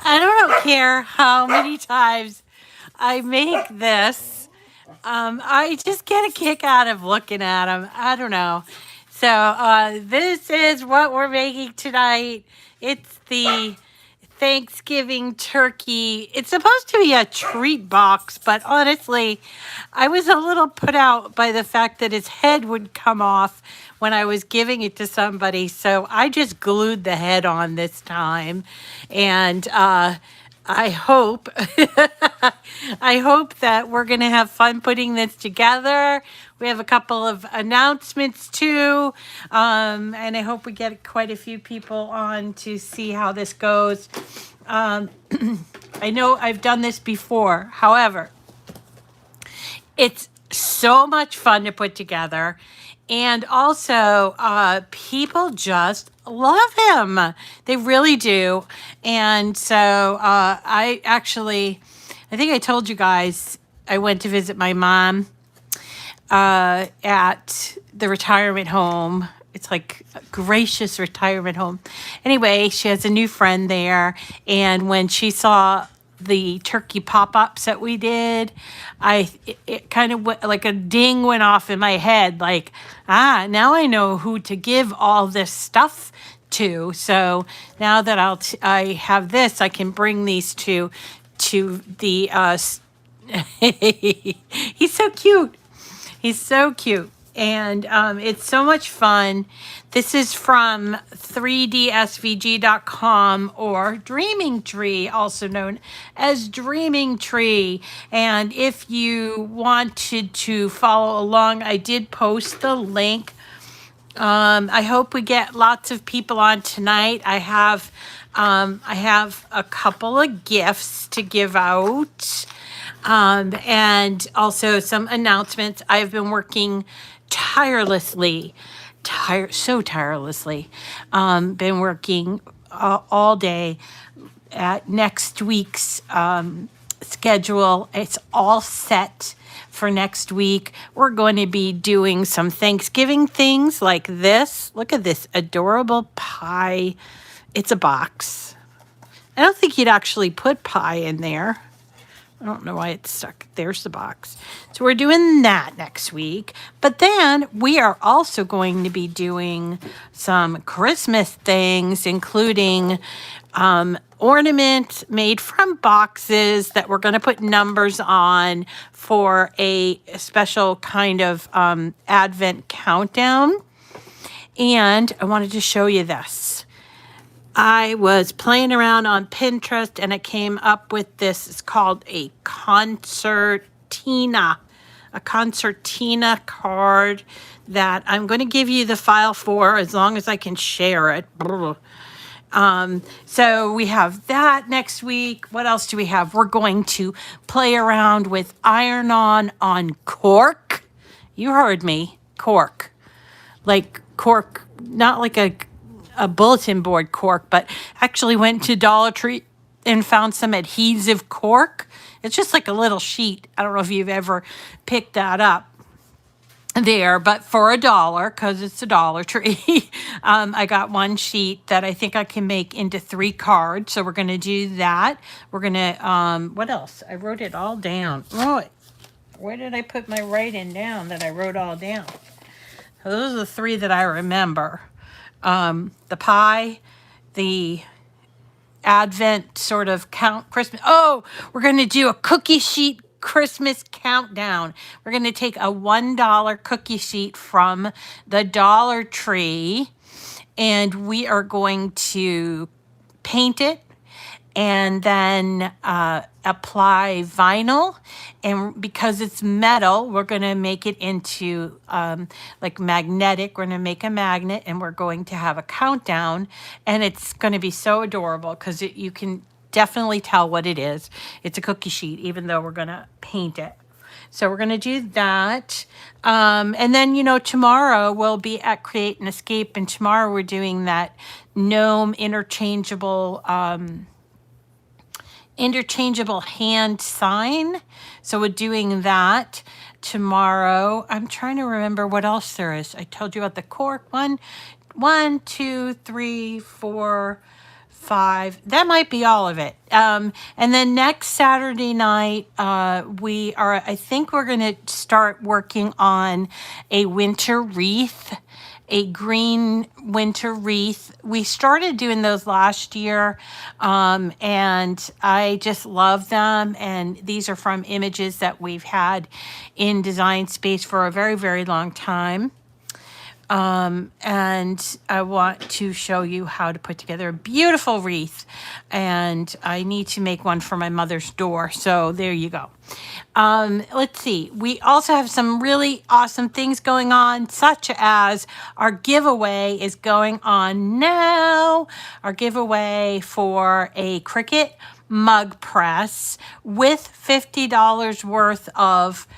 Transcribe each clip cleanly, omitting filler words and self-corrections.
I don't care how many times I make this. I just get a kick out of looking at them. I don't know. So this is what we're making tonight. It's the Thanksgiving turkey. It's supposed to be a treat box, but honestly, I was a little put out by the fact that his head would come off when I was giving it to somebody. So I just glued the head on this time. And I hope I hope that we're going to have fun putting this together. We have a couple of announcements too, and I hope we get quite a few people on to see how this goes. Um, I know I've done this before. However, it's so much fun to put together. And also, people just love him. They really do. And so I think I told you guys, I went to visit my mom at the retirement home. It's like a gracious retirement home. Anyway, she has a new friend there. And when she saw the turkey pop-ups that we did, it kind of went, like a ding went off in my head, like, now I know who to give all this stuff to. So now that I have this, I can bring these to the he's so cute. He's so cute. And it's so much fun. This is from 3dsvg.com, or Dreaming Tree, also known as Dreaming Tree. And if you wanted to follow along, I did post the link. I hope we get lots of people on tonight. I have a couple of gifts to give out. And also some announcements. I've been working tirelessly, tirelessly. Been working all day at next week's schedule. It's all set for next week. We're going to be doing some Thanksgiving things like this. Look at this adorable pie. It's a box. I don't think you'd actually put pie in there. I don't know why it's stuck. There's the box. So we're doing that next week. But then we are also going to be doing some Christmas things, including ornaments made from boxes that we're going to put numbers on for a special kind of Advent countdown. And I wanted to show you this. I was playing around on Pinterest and I came up with this. It's called a concertina card that I'm going to give you the file for as long as I can share it. So we have that next week. What else do we have? We're going to play around with iron-on Cork. You heard me, Cork. Like Cork, not like a bulletin board cork, but actually went to Dollar Tree and found some adhesive cork. It's just like a little sheet. I don't know if you've ever picked that up there, but for $1, because it's a Dollar Tree, I got one sheet that I think I can make into 3 cards. So we're going to do that. We're going to, what else? I wrote it all down. Oh, where did I put my writing down that I wrote all down? So those are the 3 that I remember. The pie, the Advent sort of Christmas. Oh, we're going to do a cookie sheet Christmas countdown. We're going to take a $1 cookie sheet from the Dollar Tree, and we are going to paint it and then apply vinyl. And because it's metal, we're going to make it into like magnetic. We're going to make a magnet and we're going to have a countdown. And it's going to be so adorable because you can definitely tell what it is. It's a cookie sheet, even though we're going to paint it. So we're going to do that. And then, tomorrow we'll be at Create and Escape. And tomorrow we're doing that gnome interchangeable hand sign. So we're doing that tomorrow. I'm trying to remember what else there is. I told you about the cork one. 1, 2, 3, 4, 5. That might be all of it. And then next Saturday night, I think we're going to start working on a winter wreath, a green winter wreath. We started doing those last year, and I just love them. And these are from images that we've had in Design Space for a very, very long time. And I want to show you how to put together a beautiful wreath. And I need to make one for my mother's door. So there you go. Let's see. We also have some really awesome things going on, such as our giveaway is going on now. Our giveaway for a Cricut Mug Press with $50 worth of,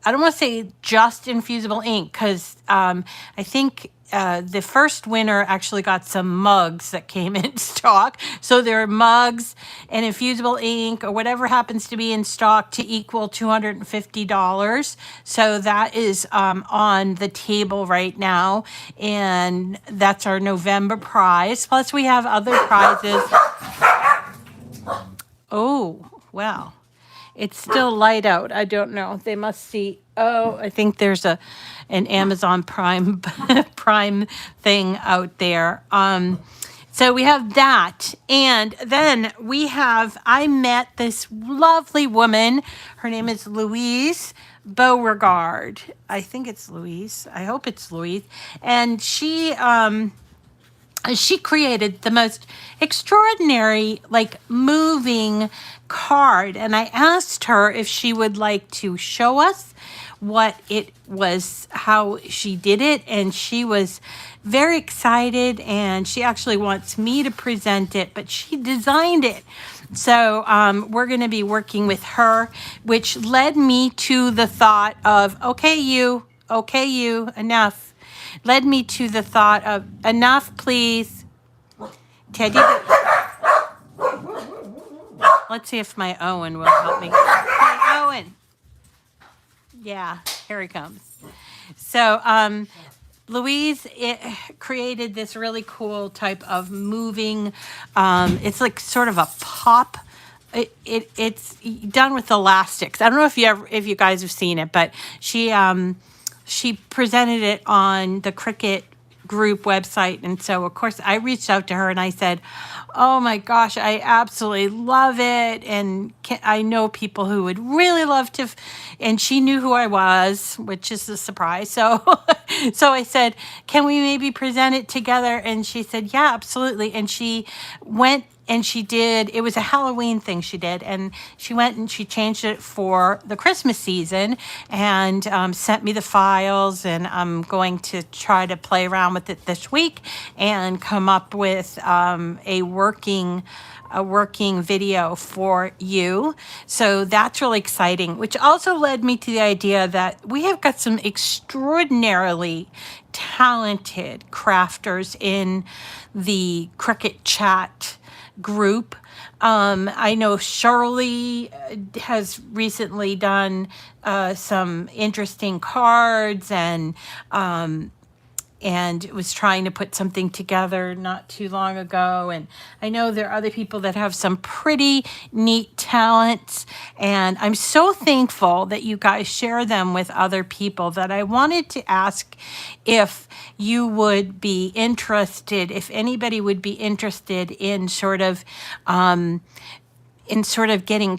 I don't want to say just Infusible Ink, because I think the first winner actually got some mugs that came in stock. So there are mugs and Infusible Ink or whatever happens to be in stock to equal $250. So that is on the table right now. And that's our November prize. Plus we have other prizes. Oh, well. It's still light out. I don't know. They must see. Oh, I think there's an Amazon Prime Prime thing out there. So we have that. And then I met this lovely woman. Her name is Louise Beauregard. I think it's Louise. I hope it's Louise. And she created the most extraordinary, like, moving card. And I asked her if she would like to show us what it was, how she did it. And she was very excited. And she actually wants me to present it, but she designed it. So we're going to be working with her, which led me to the thought of, okay, you, enough. Led me to the thought of, enough, please. Teddy. Let's see if my Owen will help me. Hey, Owen. Yeah, here he comes. So Louise created this really cool type of moving, it's like sort of a pop. It's done with elastics. I don't know if you guys have seen it, but she presented it on the Cricut group website. And so, of course, I reached out to her and I said, oh my gosh, I absolutely love it. And I know people who would really love to. And she knew who I was, which is a surprise. So, so I said, can we maybe present it together? And she said, yeah, absolutely. And she went and she did, it was a Halloween thing she did, and she went and she changed it for the Christmas season and sent me the files, and I'm going to try to play around with it this week and come up with a working video for you. So that's really exciting, which also led me to the idea that we have got some extraordinarily talented crafters in the Cricut Chat group. I know Shirley has recently done some interesting cards and was trying to put something together not too long ago. And I know there are other people that have some pretty neat talents. And I'm so thankful that you guys share them with other people that I wanted to ask if you would be interested, if anybody would be interested in sort of getting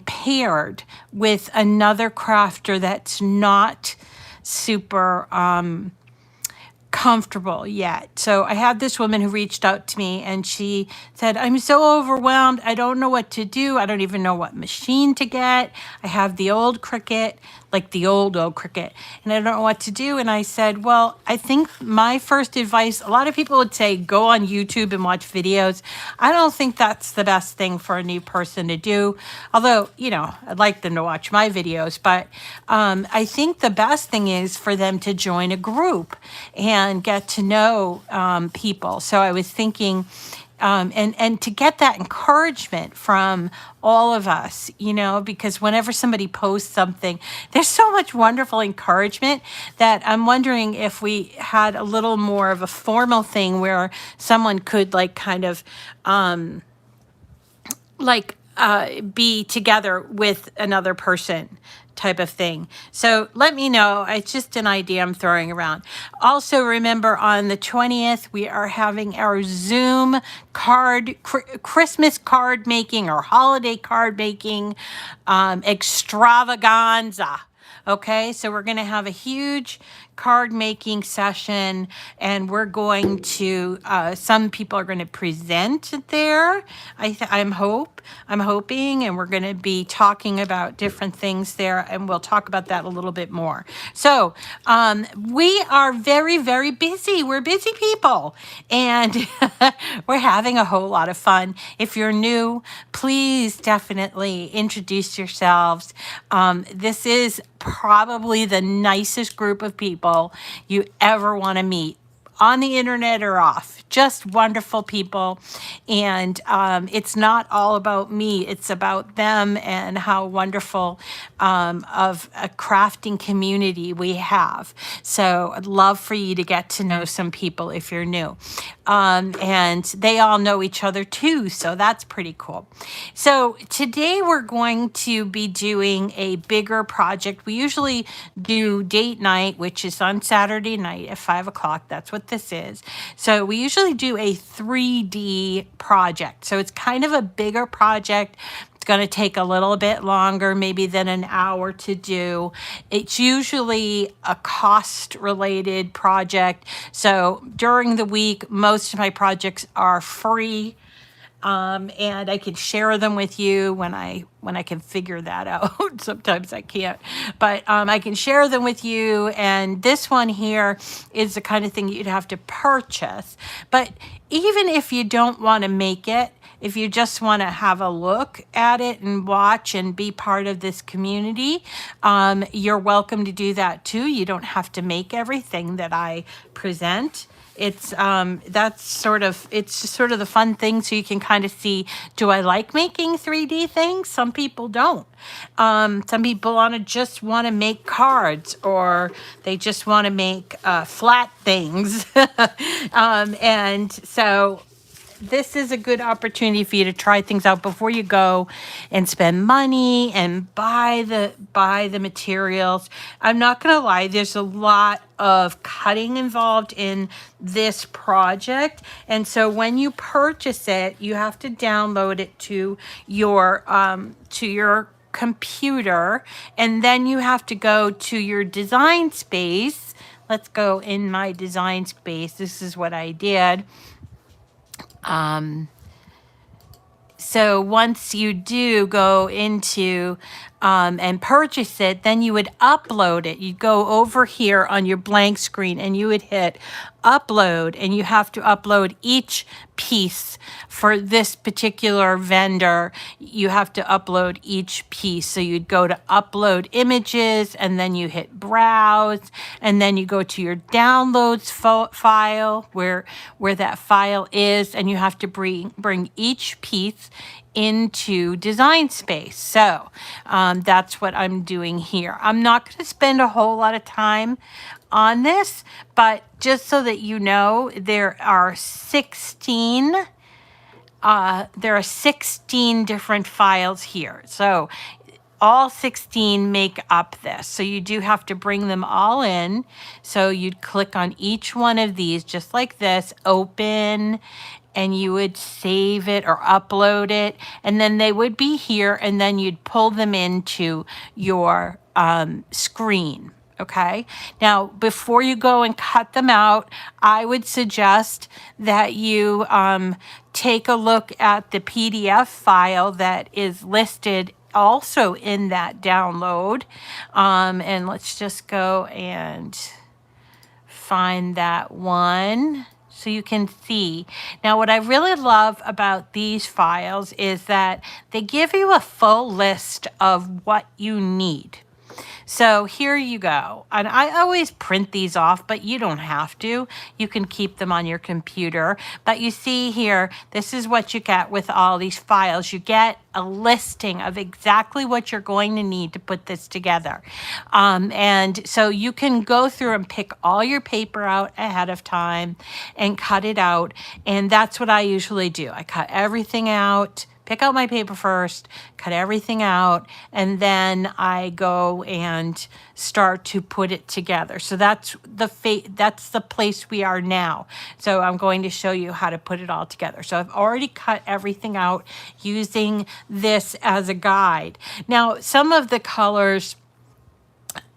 paired with another crafter that's not super comfortable yet. So I had this woman who reached out to me and she said, I'm so overwhelmed. I don't know what to do. I don't even know what machine to get. I have the old Cricut, like the old Cricut, and I don't know what to do. And I said, well, I think my first advice, a lot of people would say, go on YouTube and watch videos. I don't think that's the best thing for a new person to do. Although, you know, I'd like them to watch my videos, but I think the best thing is for them to join a group and get to know people. So I was thinking and to get that encouragement from all of us, because whenever somebody posts something, there's so much wonderful encouragement that I'm wondering if we had a little more of a formal thing where someone could like kind of be together with another person type of thing. So let me know. It's just an idea I'm throwing around. Also, remember on the 20th, we are having our Zoom Christmas card making or holiday card making extravaganza. Okay, so we're going to have a huge card making session, and we're going to, some people are going to present there. I'm hoping, and we're going to be talking about different things there, and we'll talk about that a little bit more. So we are very, very busy. We're busy people, and we're having a whole lot of fun. If you're new, please definitely introduce yourselves. This is probably the nicest group of people you ever want to meet, on the internet or off. Just wonderful people. And it's not all about me. It's about them and how wonderful of a crafting community we have. So I'd love for you to get to know some people if you're new. And they all know each other too. So that's pretty cool. So today we're going to be doing a bigger project. We usually do date night, which is on Saturday night at 5 o'clock. That's what this is. So we usually do a 3D project. So it's kind of a bigger project. It's going to take a little bit longer, maybe than an hour to do. It's usually a cost-related project. So during the week, most of my projects are free. And I can share them with you when I can figure that out. Sometimes I can't, but I can share them with you. And this one here is the kind of thing you'd have to purchase. But even if you don't want to make it, if you just want to have a look at it and watch and be part of this community, you're welcome to do that too. You don't have to make everything that I present. It's it's just sort of the fun thing, so you can kind of see, do I like making 3D things? Some people don't. Some people just want to make cards, or they just want to make flat things. And so this is a good opportunity for you to try things out before you go and spend money and buy the materials. I'm not going to lie, there's a lot of cutting involved in this project. And so when you purchase it, you have to download it to your computer, and then you have to go to your design space. Let's go in my design space. This is what I did. So once you do go into and purchase it, then you would upload it. You'd go over here on your blank screen and you would hit upload, and you have to upload each piece for this particular vendor. You have to upload each piece. So you'd go to upload images, and then you hit browse, and then you go to your downloads file where that file is, and you have to bring each piece into design space. So that's what I'm doing here. I'm not going to spend a whole lot of time on this, but just so that you know, there are 16 different files here. So all 16 make up this. So you do have to bring them all in. So you'd click on each one of these just like this, open, and you would save it or upload it, and then they would be here, and then you'd pull them into your screen. Okay. Now, before you go and cut them out, I would suggest that you take a look at the PDF file that is listed also in that download. And let's just go and find that one so you can see. Now, what I really love about these files is that they give you a full list of what you need. So here you go. And I always print these off, but you don't have to. You can keep them on your computer. But you see here, this is what you get with all these files. You get a listing of exactly what you're going to need to put this together. And so you can go through and pick all your paper out ahead of time and cut it out. And that's what I usually do. I cut everything out, pick out my paper first, cut everything out, and then I go and start to put it together. So that's the place we are now. So I'm going to show you how to put it all together. So I've already cut everything out using this as a guide. Now, some of the colors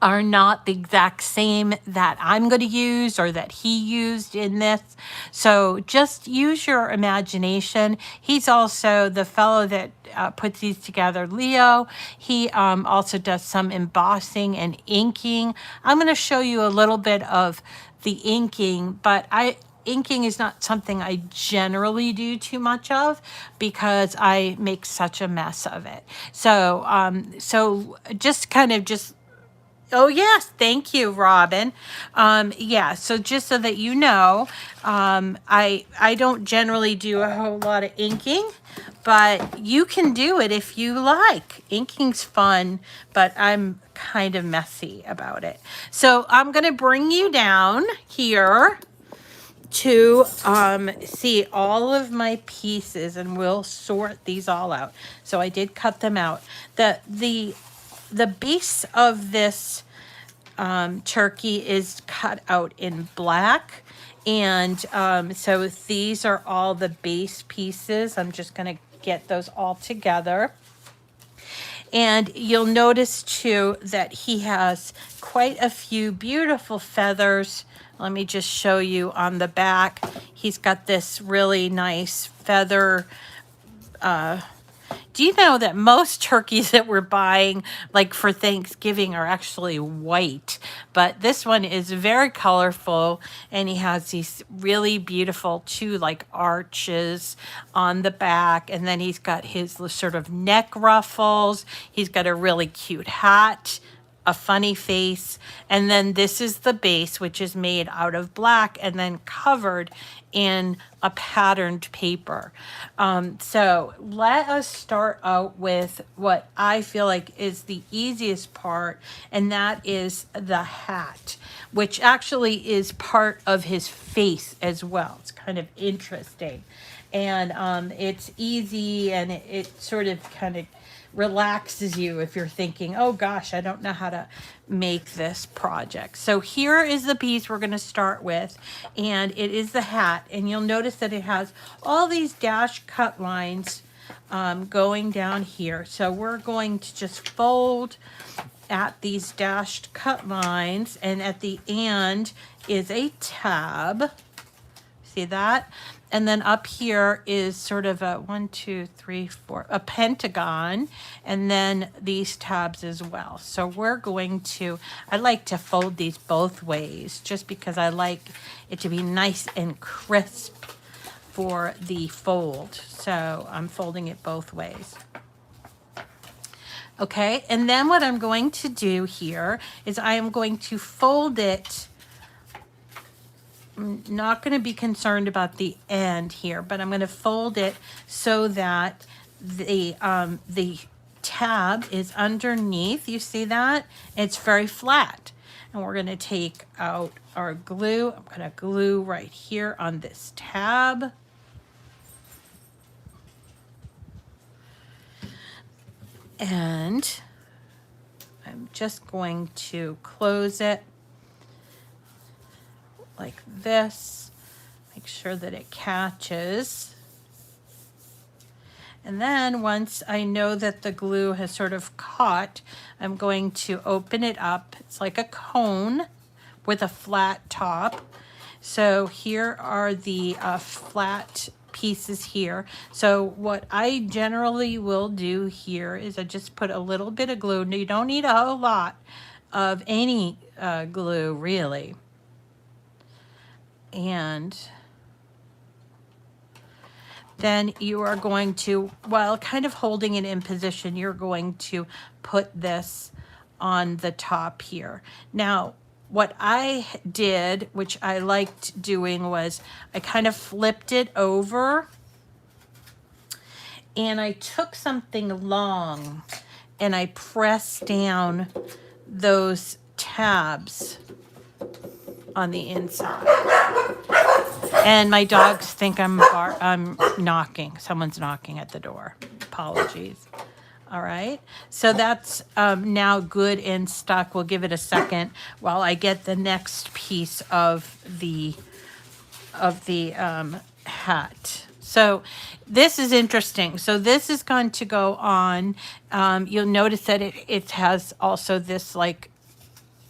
are not the exact same that I'm going to use or that he used in this. So just use your imagination. He's also the fellow that puts these together, Leo. He also does some embossing and inking. I'm going to show you a little bit of the inking, but inking is not something I generally do too much of because I make such a mess of it. So, oh, yes. Thank you, Robin. Yeah, so just so that you know, I don't generally do a whole lot of inking, but you can do it if you like. Inking's fun, but I'm kind of messy about it. So I'm going to bring you down here to see all of my pieces, and we'll sort these all out. So I did cut them out. The base of this turkey is cut out in black. And so these are all the base pieces. I'm just going to get those all together. And you'll notice too that he has quite a few beautiful feathers. Let me just show you on the back. He's got this really nice feather. Do you know that most turkeys that we're buying, like for Thanksgiving, are actually white? But this one is very colorful, and he has these really beautiful two like arches on the back, and then he's got his sort of neck ruffles. He's got a really cute hat, a funny face, and then this is the base, which is made out of black and then covered in a patterned paper. So let us start out with what I feel like is the easiest part, and that is the hat, which actually is part of his face as well. It's kind of interesting, and it's easy, and it sort of kind of relaxes you if you're thinking, oh gosh, I don't know how to make this project. So here is the piece we're going to start with, and it is the hat, and you'll notice that it has all these dash cut lines going down here. So we're going to just fold at these dashed cut lines, and at the end is a tab. See that? And then up here is sort of a 1, 2, 3, 4, a pentagon, and then these tabs as well. So we're going to, I like to fold these both ways just because I like it to be nice and crisp for the fold. So I'm folding it both ways. Okay, and then what I'm going to do here is I am going to fold it. I'm not going to be concerned about the end here, but I'm going to fold it so that the tab is underneath. You see that? It's very flat. And we're going to take out our glue. I'm going to glue right here on this tab. And I'm just going to close it like this, make sure that it catches. And then once I know that the glue has sort of caught, I'm going to open it up. It's like a cone with a flat top. So here are the flat pieces here. So what I generally will do here is I just put a little bit of glue. You don't need a whole lot of any glue really. And then you are going to, while kind of holding it in position, you're going to put this on the top here. Now, what I did, which I liked doing, was I kind of flipped it over and I took something long and I pressed down those tabs on the inside. And my dogs think I'm knocking. Someone's knocking at the door. Apologies. All right. So that's now good and stuck. We'll give it a second while I get the next piece of the hat. So this is interesting. So this is going to go on. You'll notice that it has also this like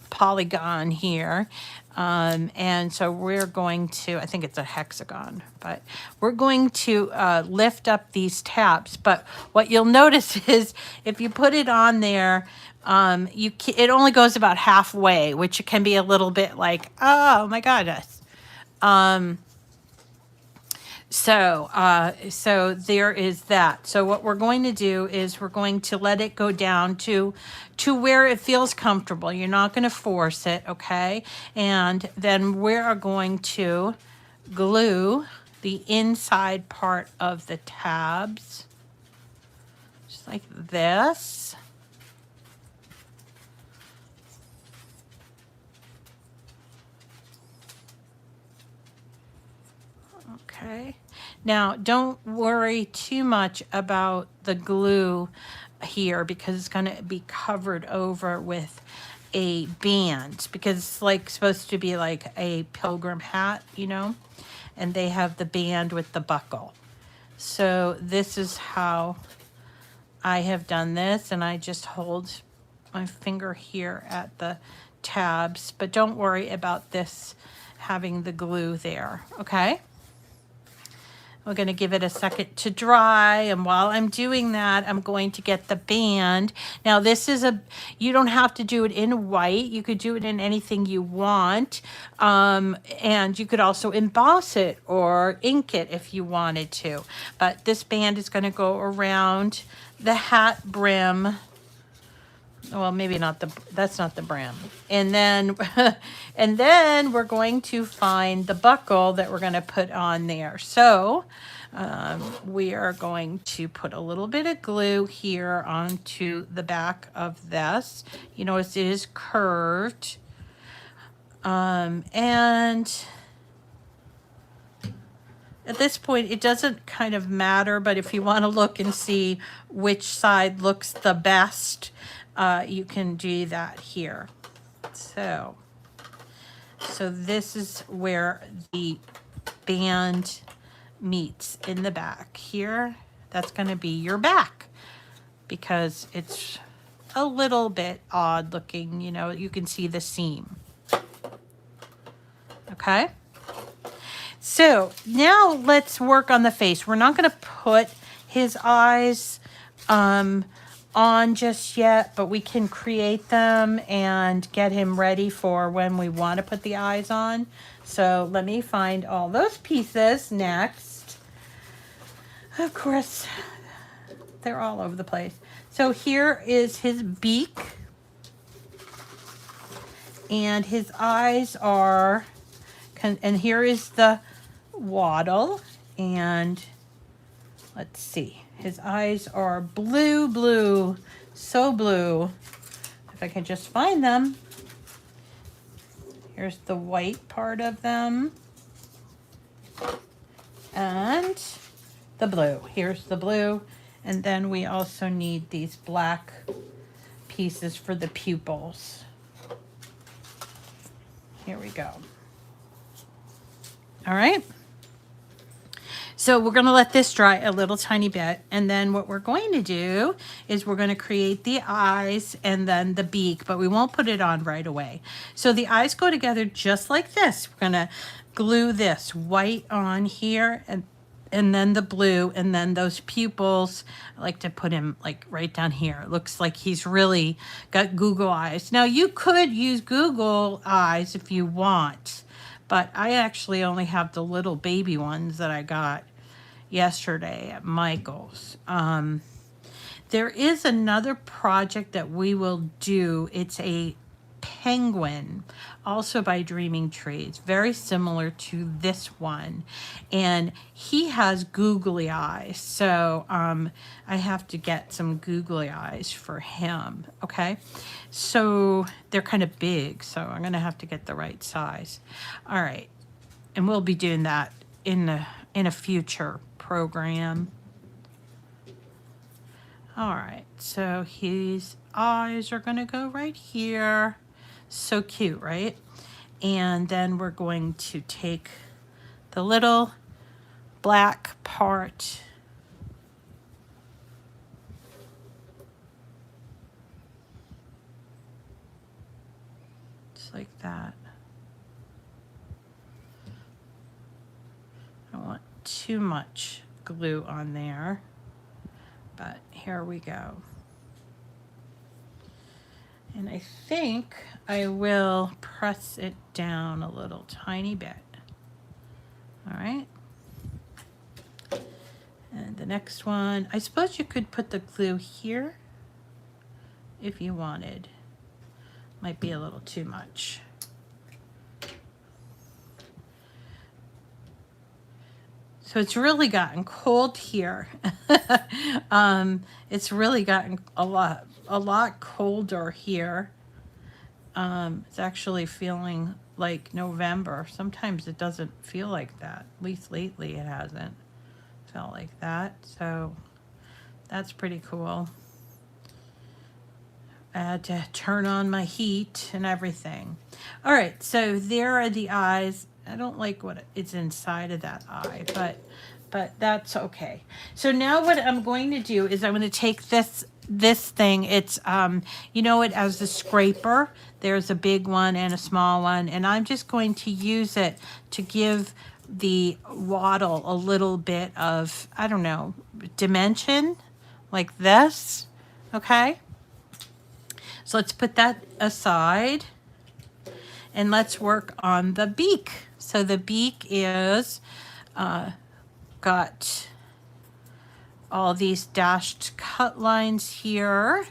polygon here. And so we're going to, I think it's a hexagon, but we're going to lift up these tabs. But what you'll notice is if you put it on there, it only goes about halfway, which can be a little bit like, oh my goodness. So there is that. So what we're going to do is we're going to let it go down to where it feels comfortable. You're not going to force it, okay? And then we are going to glue the inside part of the tabs, just like this. Okay. Now, don't worry too much about the glue here because it's going to be covered over with a band because it's like supposed to be like a pilgrim hat, you know, and they have the band with the buckle. So this is how I have done this, and I just hold my finger here at the tabs, but don't worry about this having the glue there, okay? We're going to give it a second to dry, and while I'm doing that, I'm going to get the band. Now, this is you don't have to do it in white. You could do it in anything you want, and you could also emboss it or ink it if you wanted to. But this band is going to go around the hat brim. Well, maybe not that's not the brim. And then, and then we're going to find the buckle that we're going to put on there. So we are going to put a little bit of glue here onto the back of this. You notice it is curved. And at this point, it doesn't kind of matter, but if you want to look and see which side looks the best, you can do that here. So this is where the band meets in the back here. That's going to be your back because it's a little bit odd looking, you know, you can see the seam. Okay. So now let's work on the face. We're not going to put his eyes, on just yet, but we can create them and get him ready for when we want to put the eyes on. So let me find all those pieces next. Of course, they're all over the place. So here is his beak, and his eyes are, and here is the waddle, and let's see. His eyes are blue, blue, so blue. If I can just find them. Here's the white part of them. And the blue. Here's the blue. And then we also need these black pieces for the pupils. Here we go. All right. So we're going to let this dry a little tiny bit, and then what we're going to do is we're going to create the eyes and then the beak, but we won't put it on right away. So the eyes go together just like this. We're going to glue this white on here and then the blue, and then those pupils. I like to put him like right down here. It looks like he's really got Google eyes. Now you could use Google eyes if you want, but I actually only have the little baby ones that I got yesterday at Michael's. There is another project that we will do. It's a penguin, also by Dreaming Trees, very similar to this one, and he has googly eyes, so I have to get some googly eyes for him. Okay, so they're kind of big, so I'm gonna have to get the right size. All right, and we'll be doing that in a future program. All right, so his eyes are gonna go right here. So cute, right? And then we're going to take the little black part just like that. I don't want too much glue on there, but here we go. And I think I will press it down a little tiny bit. All right. And the next one, I suppose you could put the glue here if you wanted. Might be a little too much. So it's really gotten cold here. It's really gotten a lot colder here. It's actually feeling like November. Sometimes it doesn't feel like that. At least lately it hasn't felt like that. So that's pretty cool. I had to turn on my heat and everything. All right, so there are the eyes. I don't like what it's inside of that eye, but that's okay. So now what I'm going to do is I'm going to take this thing. It's you know it as the scraper. There's a big one and a small one, and I'm just going to use it to give the wattle a little bit of, I don't know, dimension, like this. Okay. So let's put that aside and let's work on the beak. So the beak is got all these dashed cut lines here.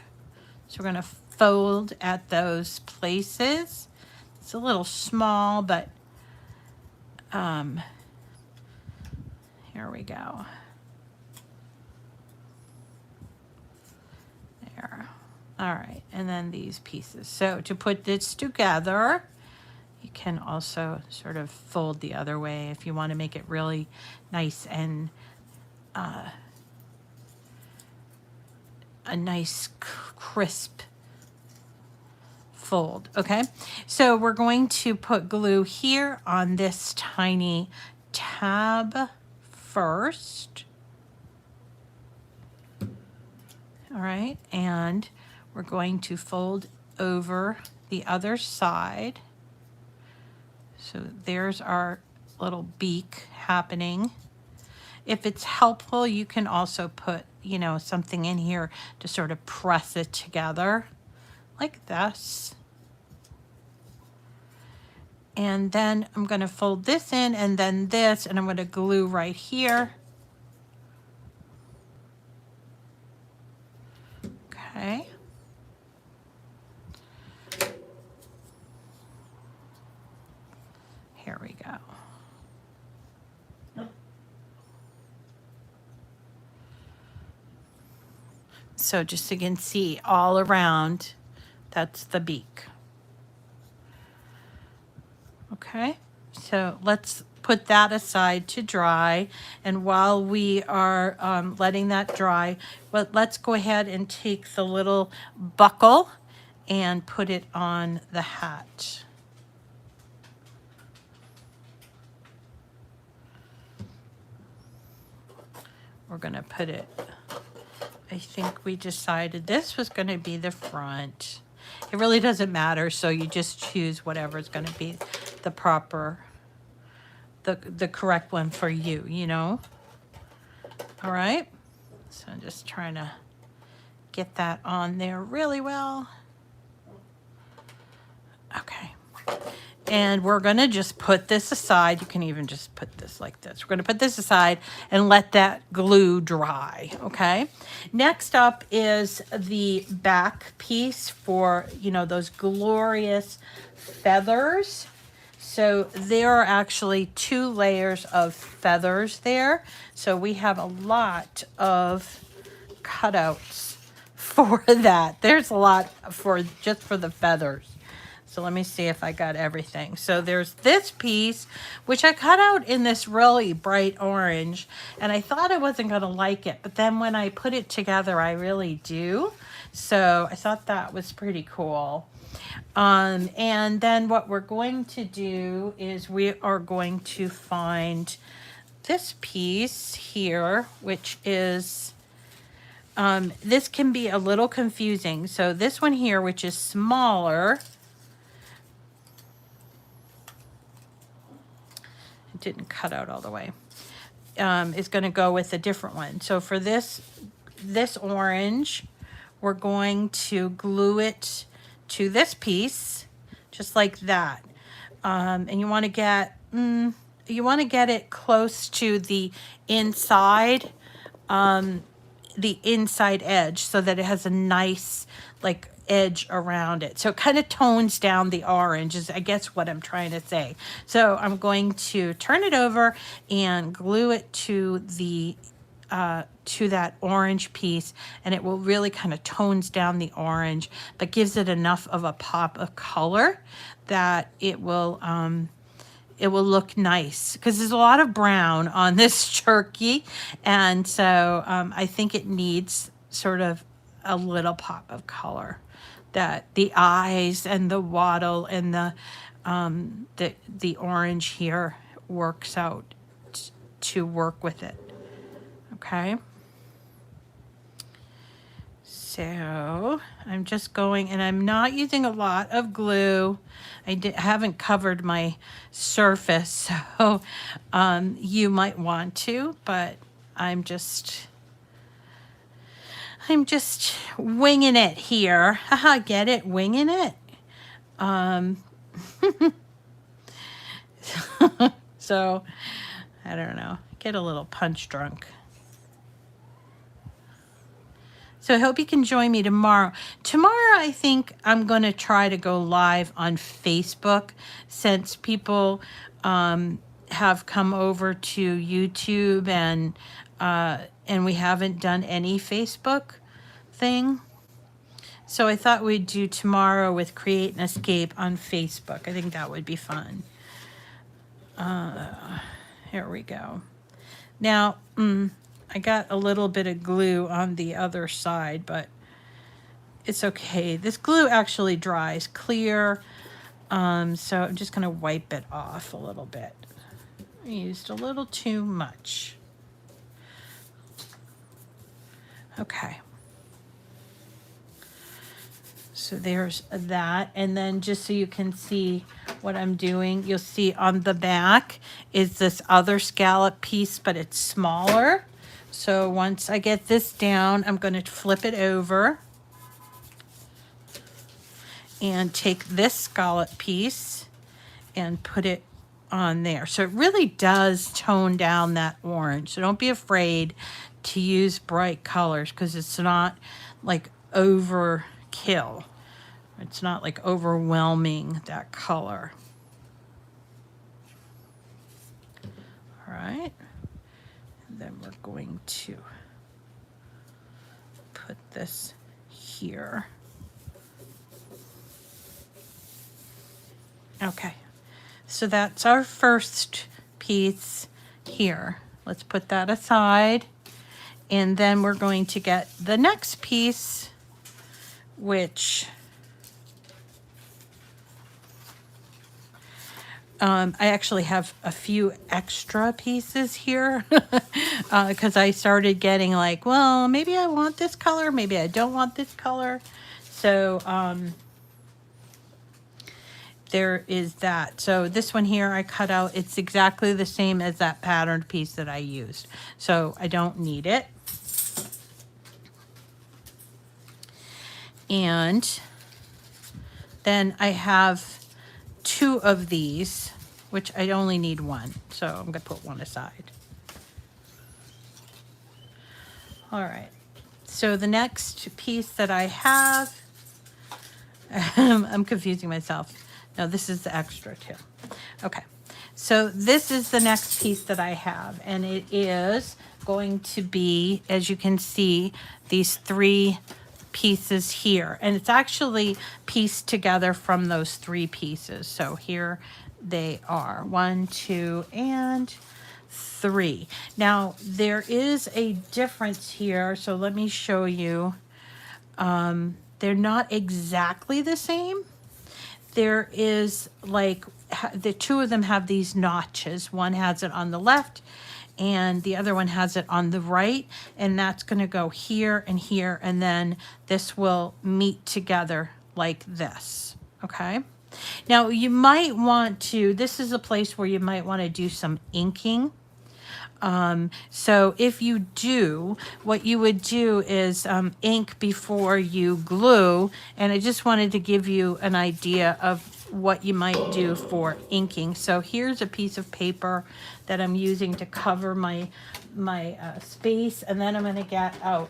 So we're going to fold at those places. It's a little small, but here we go. There. All right, and then these pieces. So to put this together, you can also sort of fold the other way if you want to make it really nice and a nice crisp fold. Okay, so we're going to put glue here on this tiny tab first. All right, and we're going to fold over the other side. So there's our little beak happening. If it's helpful, you can also put, you know, something in here to sort of press it together like this. And then I'm going to fold this in and then this, and I'm going to glue right here. Okay. Here we go. So just so you can see all around, that's the beak. Okay, so let's put that aside to dry. And while we are letting that dry, let's go ahead and take the little buckle and put it on the hat. We're going to put it, I think we decided this was going to be the front. It really doesn't matter, so you just choose whatever is going to be the proper, the correct one for you, you know? All right, so I'm just trying to get that on there really well. Okay, And we're going to just put this aside. You can even just put this like this. We're going to put this aside and let that glue dry, okay? Next up is the back piece for, you know, those glorious feathers. So there are actually 2 layers of feathers there. So we have a lot of cutouts for that. There's a lot for just for the feathers. So let me see if I got everything. So there's this piece, which I cut out in this really bright orange, and I thought I wasn't going to like it, but then when I put it together, I really do. So I thought that was pretty cool. And then what we're going to do is we are going to find this piece here, which is, this can be a little confusing. So this one here, which is smaller, it didn't cut out all the way, is going to go with a different one. So for this orange, we're going to glue it to this piece, just like that. And you want to get it close to the inside edge, so that it has a nice like edge around it. So it kind of tones down the orange, is I guess what I'm trying to say. So I'm going to turn it over and glue it to the to that orange piece, and it will really kind of tones down the orange, but gives it enough of a pop of color that it will look nice, because there's a lot of brown on this turkey, and so I think it needs sort of a little pop of color, that the eyes and the wattle and the orange here works out to work with it. Okay, so I'm just going, and I'm not using a lot of glue. I haven't covered my surface, so you might want to, but I'm just winging it here. Haha, get it? Winging it. So I don't know. Get a little punch drunk. So I hope you can join me tomorrow. Tomorrow, I think I'm going to try to go live on Facebook, since people have come over to YouTube, and we haven't done any Facebook thing. So I thought we'd do tomorrow with Create and Escape on Facebook. I think that would be fun. Here we go. Now, I got a little bit of glue on the other side, but it's okay. This glue actually dries clear, so I'm just going to wipe it off a little bit. I used a little too much. Okay. So there's that, and then just so you can see what I'm doing, you'll see on the back is this other scallop piece, but it's smaller. So once I get this down, I'm going to flip it over and take this scallop piece and put it on there. So it really does tone down that orange. So don't be afraid to use bright colors, because it's not like overkill. It's not like overwhelming that color. All right. And then we're going to put this here. Okay. So that's our first piece here. Let's put that aside. And then we're going to get the next piece, which I actually have a few extra pieces here because I started getting like, well, maybe I want this color, maybe I don't want this color. So there is that. So this one here I cut out. It's exactly the same as that patterned piece that I used. So I don't need it. And then I have 2 of these, which I only need 1. So I'm going to put 1 aside. All right. So the next piece that I have, I'm confusing myself. No, this is the extra too. Okay. So this is the next piece that I have, and it is going to be, as you can see, these 3 pieces here, and it's actually pieced together from those 3 pieces. So here they are, 1, 2, and 3. Now there is a difference here, so let me show you. They're not exactly the same. There is like the 2 of them have these notches. One has it on the left and the other one has it on the right, and that's going to go here, and then this will meet together like this. Okay. Now you might want to, this is a place where you might want to do some inking. So if you do, what you would do is ink before you glue, and I just wanted to give you an idea of what you might do for inking. So here's a piece of paper that I'm using to cover my space, and then I'm going to get out.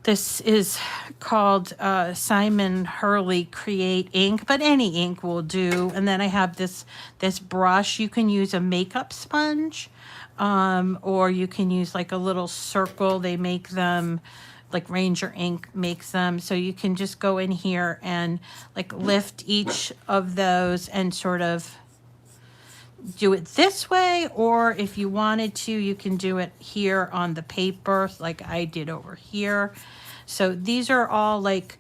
This is called Simon Hurley Create Ink, but any ink will do. And then I have this brush. You can use a makeup sponge, or you can use like a little circle. They make them, like Ranger Ink makes them. So you can just go in here and like lift each of those and sort of do it this way, or if you wanted to, you can do it here on the paper like I did over here. So these are all like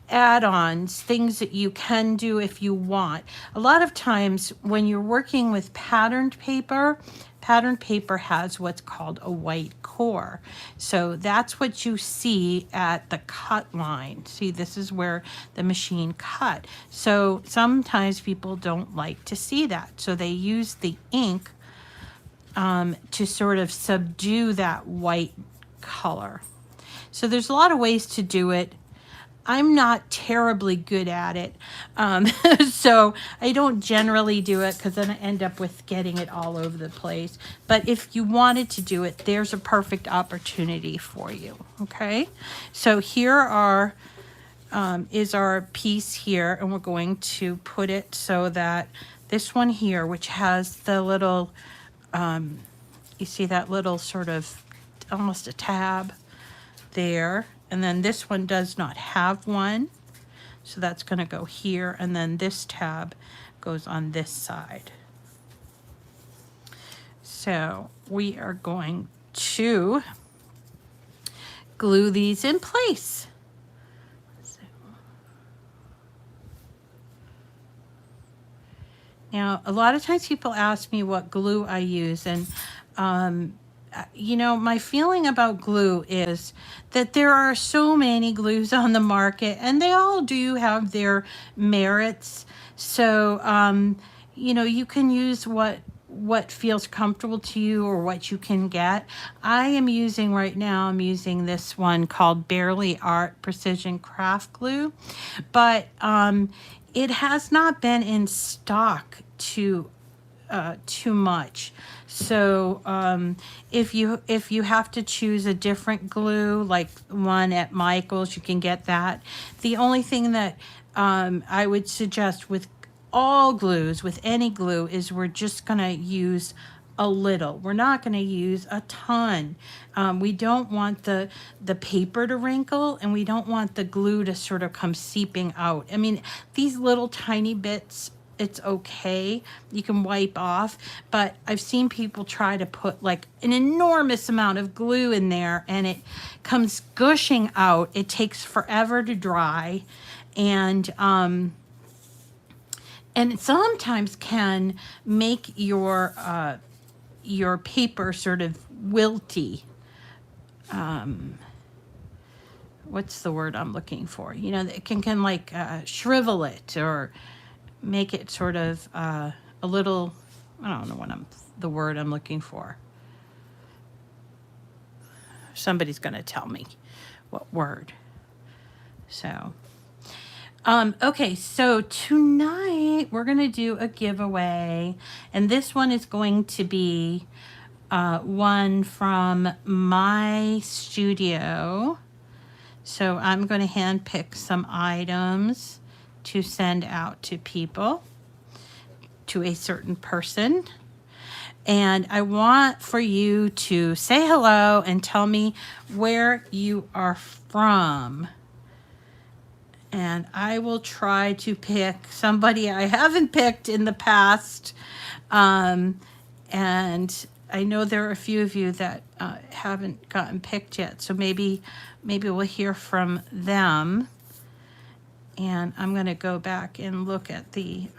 add-ons, things that you can do if you want. A lot of times when you're working with patterned paper has what's called a white core. So that's what you see at the cut line. See, this is where the machine cut. So sometimes people don't like to see that. So they use the ink to sort of subdue that white color. So there's a lot of ways to do it. I'm not terribly good at it, so I don't generally do it because then I end up with getting it all over the place. But if you wanted to do it, there's a perfect opportunity for you, okay? So here is our piece here, and we're going to put it so that this one here, which has the little, you see that little sort of almost a tab there. And then this one does not have one. So that's going to go here. And then this tab goes on this side. So we are going to glue these in place. Now, a lot of times people ask me what glue I use, and you know, my feeling about glue is that there are so many glues on the market, and they all do have their merits. So, you know, you can use what feels comfortable to you or what you can get. I am using right now, I'm using this one called Barely Art Precision Craft Glue, but it has not been in stock too much. So if you have to choose a different glue, like one at Michael's, you can get that. The only thing that I would suggest with all glues, with any glue, is we're just going to use a little. We're not going to use a ton. We don't want the paper to wrinkle, and we don't want the glue to sort of come seeping out. I mean, these little tiny bits, it's okay, you can wipe off, but I've seen people try to put like an enormous amount of glue in there and it comes gushing out. It takes forever to dry, and it sometimes can make your paper sort of wilty. What's the word I'm looking for? You know, it can like shrivel it or make it sort of a little, I don't know the word I'm looking for. Somebody's going to tell me what word. So Okay, so tonight we're going to do a giveaway, and this one is going to be one from my studio. So I'm going to hand pick some items to send out to people, to a certain person. And I want for you to say hello and tell me where you are from. And I will try to pick somebody I haven't picked in the past. And I know there are a few of you that haven't gotten picked yet. So maybe we'll hear from them. And I'm going to go back and look at the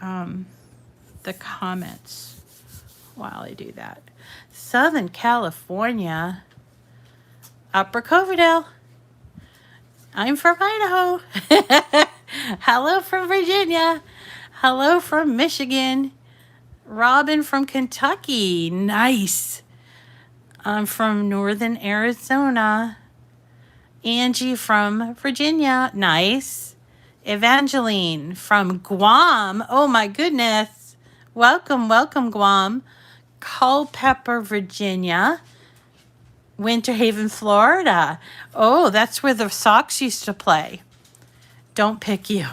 comments while I do that. Southern California, Upper Coverdale. I'm from Idaho. Hello from Virginia. Hello from Michigan. Robin from Kentucky. Nice. I'm from Northern Arizona. Angie from Virginia. Nice. Evangeline from Guam. Oh my goodness. Welcome, welcome, Guam. Culpeper, Virginia. Winter Haven, Florida. Oh, that's where the Sox used to play. Don't pick you.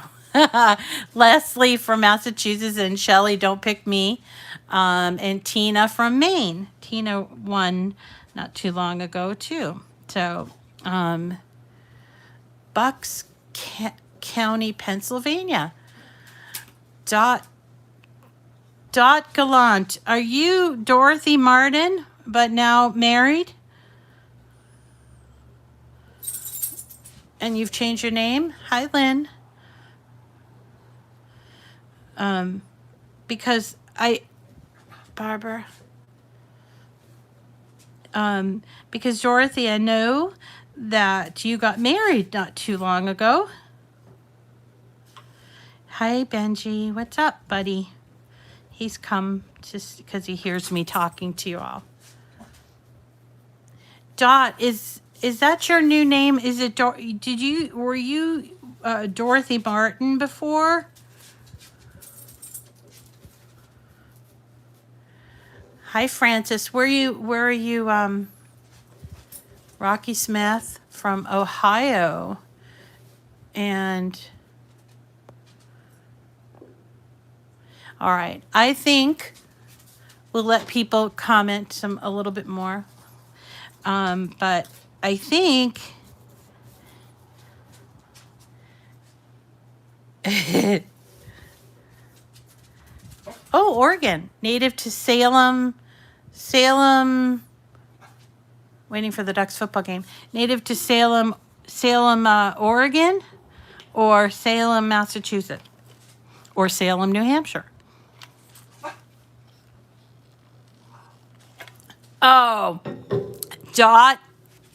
Leslie from Massachusetts and Shelley, don't pick me. And Tina from Maine. Tina won not too long ago, too. So, Bucks County, Pennsylvania. Dot Gallant. Are you Dorothy Martin, but now married? And you've changed your name? Hi, Lynn. Because Barbara. Because Dorothy, I know that you got married not too long ago. Hi, Benji. What's up, buddy? He's come just because he hears me talking to you all. Dot, is that your new name? Is it were you Dorothy Martin before? Hi, Francis. Where are you Rocky Smith from Ohio? And all right, I think we'll let people comment a little bit more. But I think oh, Oregon, native to Salem, waiting for the Ducks football game. Native to Salem, Oregon, or Salem, Massachusetts, or Salem, New Hampshire. Oh, Dot,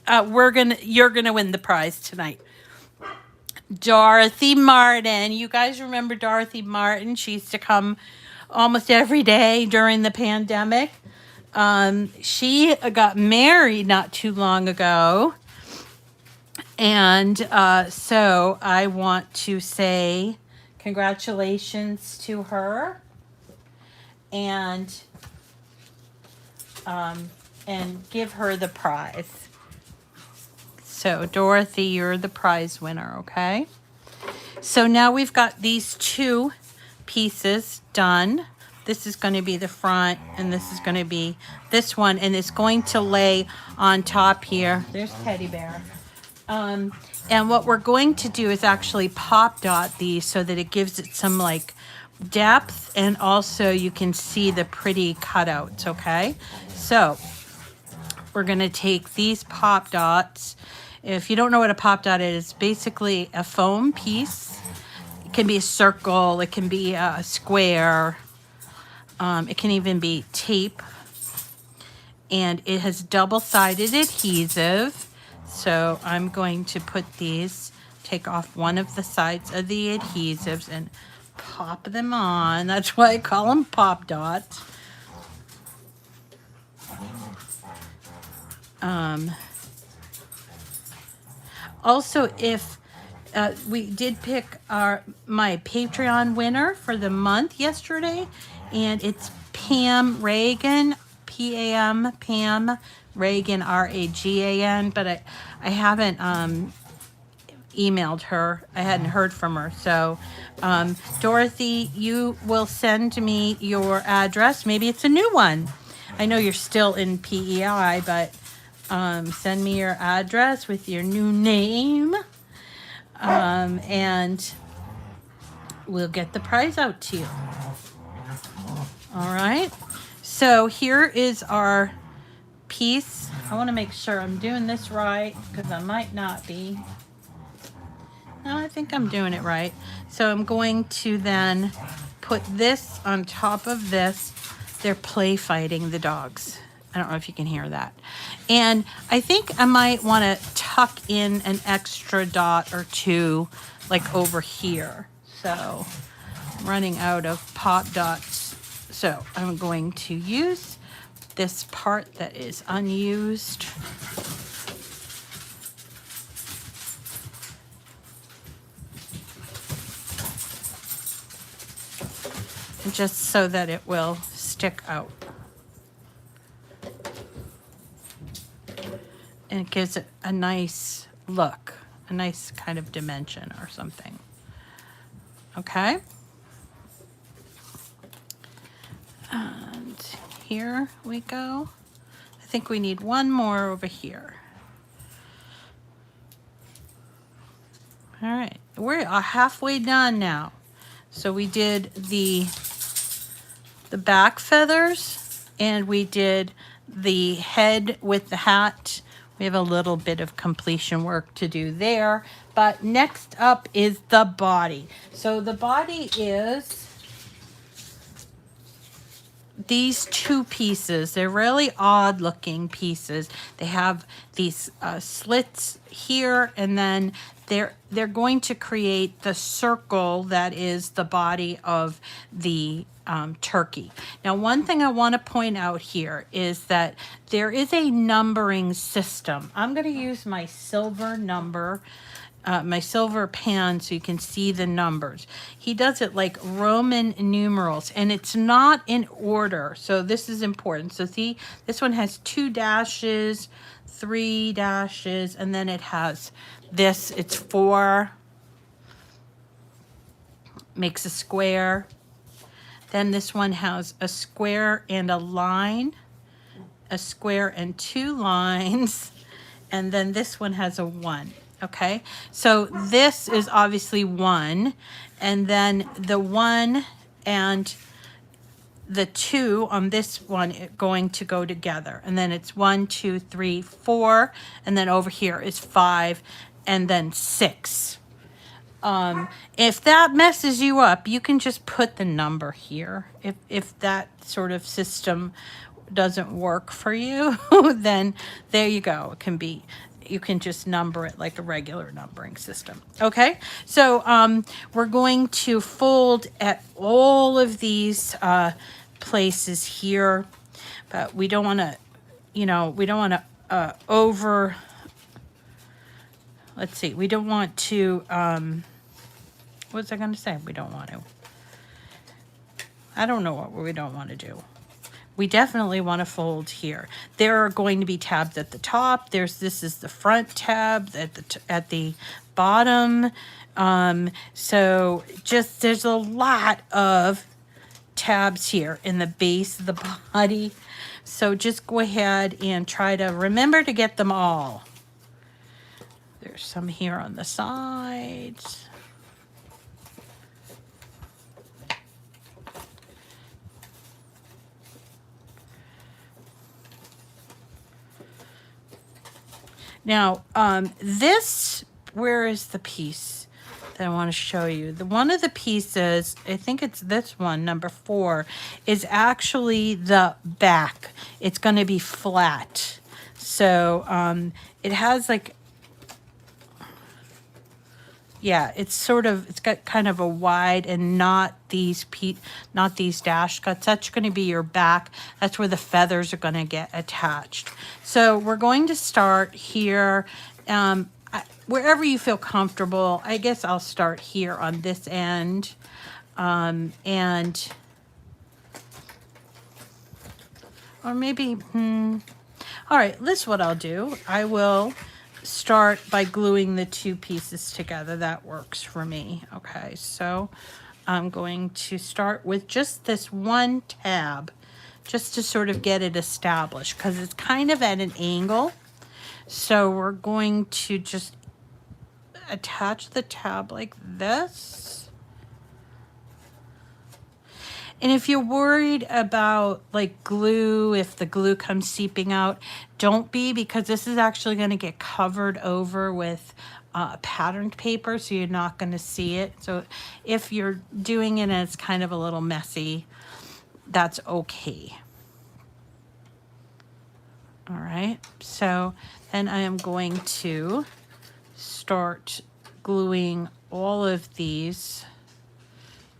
you're gonna win the prize tonight. Dorothy Martin. You guys remember Dorothy Martin? She used to come almost every day during the pandemic. She got married not too long ago. And so I want to say congratulations to her. And give her the prize. So, Dorothy, you're the prize winner, okay? So now we've got these two pieces done. This is going to be the front, and this is going to be this one, and it's going to lay on top here. There's Teddy Bear. And what we're going to do is actually pop dot these so that it gives it some like depth, and also you can see the pretty cutouts, okay? So we're going to take these pop dots. If you don't know what a pop dot is, it's basically a foam piece. It can be a circle, it can be a square, it can even be tape, and it has double-sided adhesive. So I'm going to put these, take off one of the sides of the adhesives and pop them on. That's why I call them pop dots. Also, if we did pick my Patreon winner for the month yesterday, and it's Pam Reagan, P-A-M, Pam Reagan, R-A-G-A-N, but I haven't emailed her. I hadn't heard from her. So, Dorothy, you will send me your address. Maybe it's a new one. I know you're still in PEI, but send me your address with your new name, and we'll get the prize out to you. All right. So here is our piece. I want to make sure I'm doing this right because I might not be. No, I think I'm doing it right. So I'm going to then put this on top of this. They're play fighting, the dogs. I don't know if you can hear that. And I think I might want to tuck in an extra dot or two, like over here. So I'm running out of pop dots. So I'm going to use this part that is unused. Just so that it will stick out. And it gives it a nice look, a nice kind of dimension or something. Okay. And here we go. I think we need one more over here. All right, we're halfway done now. So we did the back feathers, and we did the head with the hat. We have a little bit of completion work to do there, but next up is the body. So the body is these two pieces. They're really odd looking pieces. They have these slits here, and then they're going to create the circle that is the body of the turkey. Now, one thing I want to point out here is that there is a numbering system. I'm going to use my silver number, my silver pen, so you can see the numbers. He does it like Roman numerals, and it's not in order. So this is important. So see, this one has 2 dashes, 3 dashes, and then it has this. It's 4, makes a square. Then this one has a square and a line, a square and 2 lines, and then this one has a 1. Okay, so this is obviously 1, and then the 1 and the 2 on this one are going to go together, and then it's 1, 2, 3, 4, and then over here is 5, and then 6. If that messes you up, you can just put the number here. If that sort of system doesn't work for you, then there you go. It can be, you can just number it like a regular numbering system. Okay, so we're going to fold at all of these places here, but we don't want to, we don't want to let's see, we don't want to, what was I going to say? We don't want to. I don't know what we don't want to do. We definitely want to fold here. There are going to be tabs at the top. This is the front tab at the bottom. So just there's a lot of tabs here in the base of the body. So just go ahead and try to remember to get them all. There's some here on the sides. Now, where is the piece that I want to show you? One of the pieces, I think it's this one, number 4, is actually the back. It's going to be flat. So it has like, yeah, it's got kind of a wide and not these dash cuts. That's going to be your back. That's where the feathers are going to get attached. So we're going to start here. wherever you feel comfortable. I guess I'll start here on this end. And, or maybe, all right, this is what I'll do. I will start by gluing the two pieces together. That works for me. Okay, so I'm going to start with just this one tab, just to sort of get it established, because it's kind of at an angle. So we're going to just attach the tab like this. And if you're worried about like glue, if the glue comes seeping out, don't be, because this is actually going to get covered over with patterned paper, so you're not going to see it. So if you're doing it and it's kind of a little messy, that's okay. All right, so then I am going to start gluing all of these.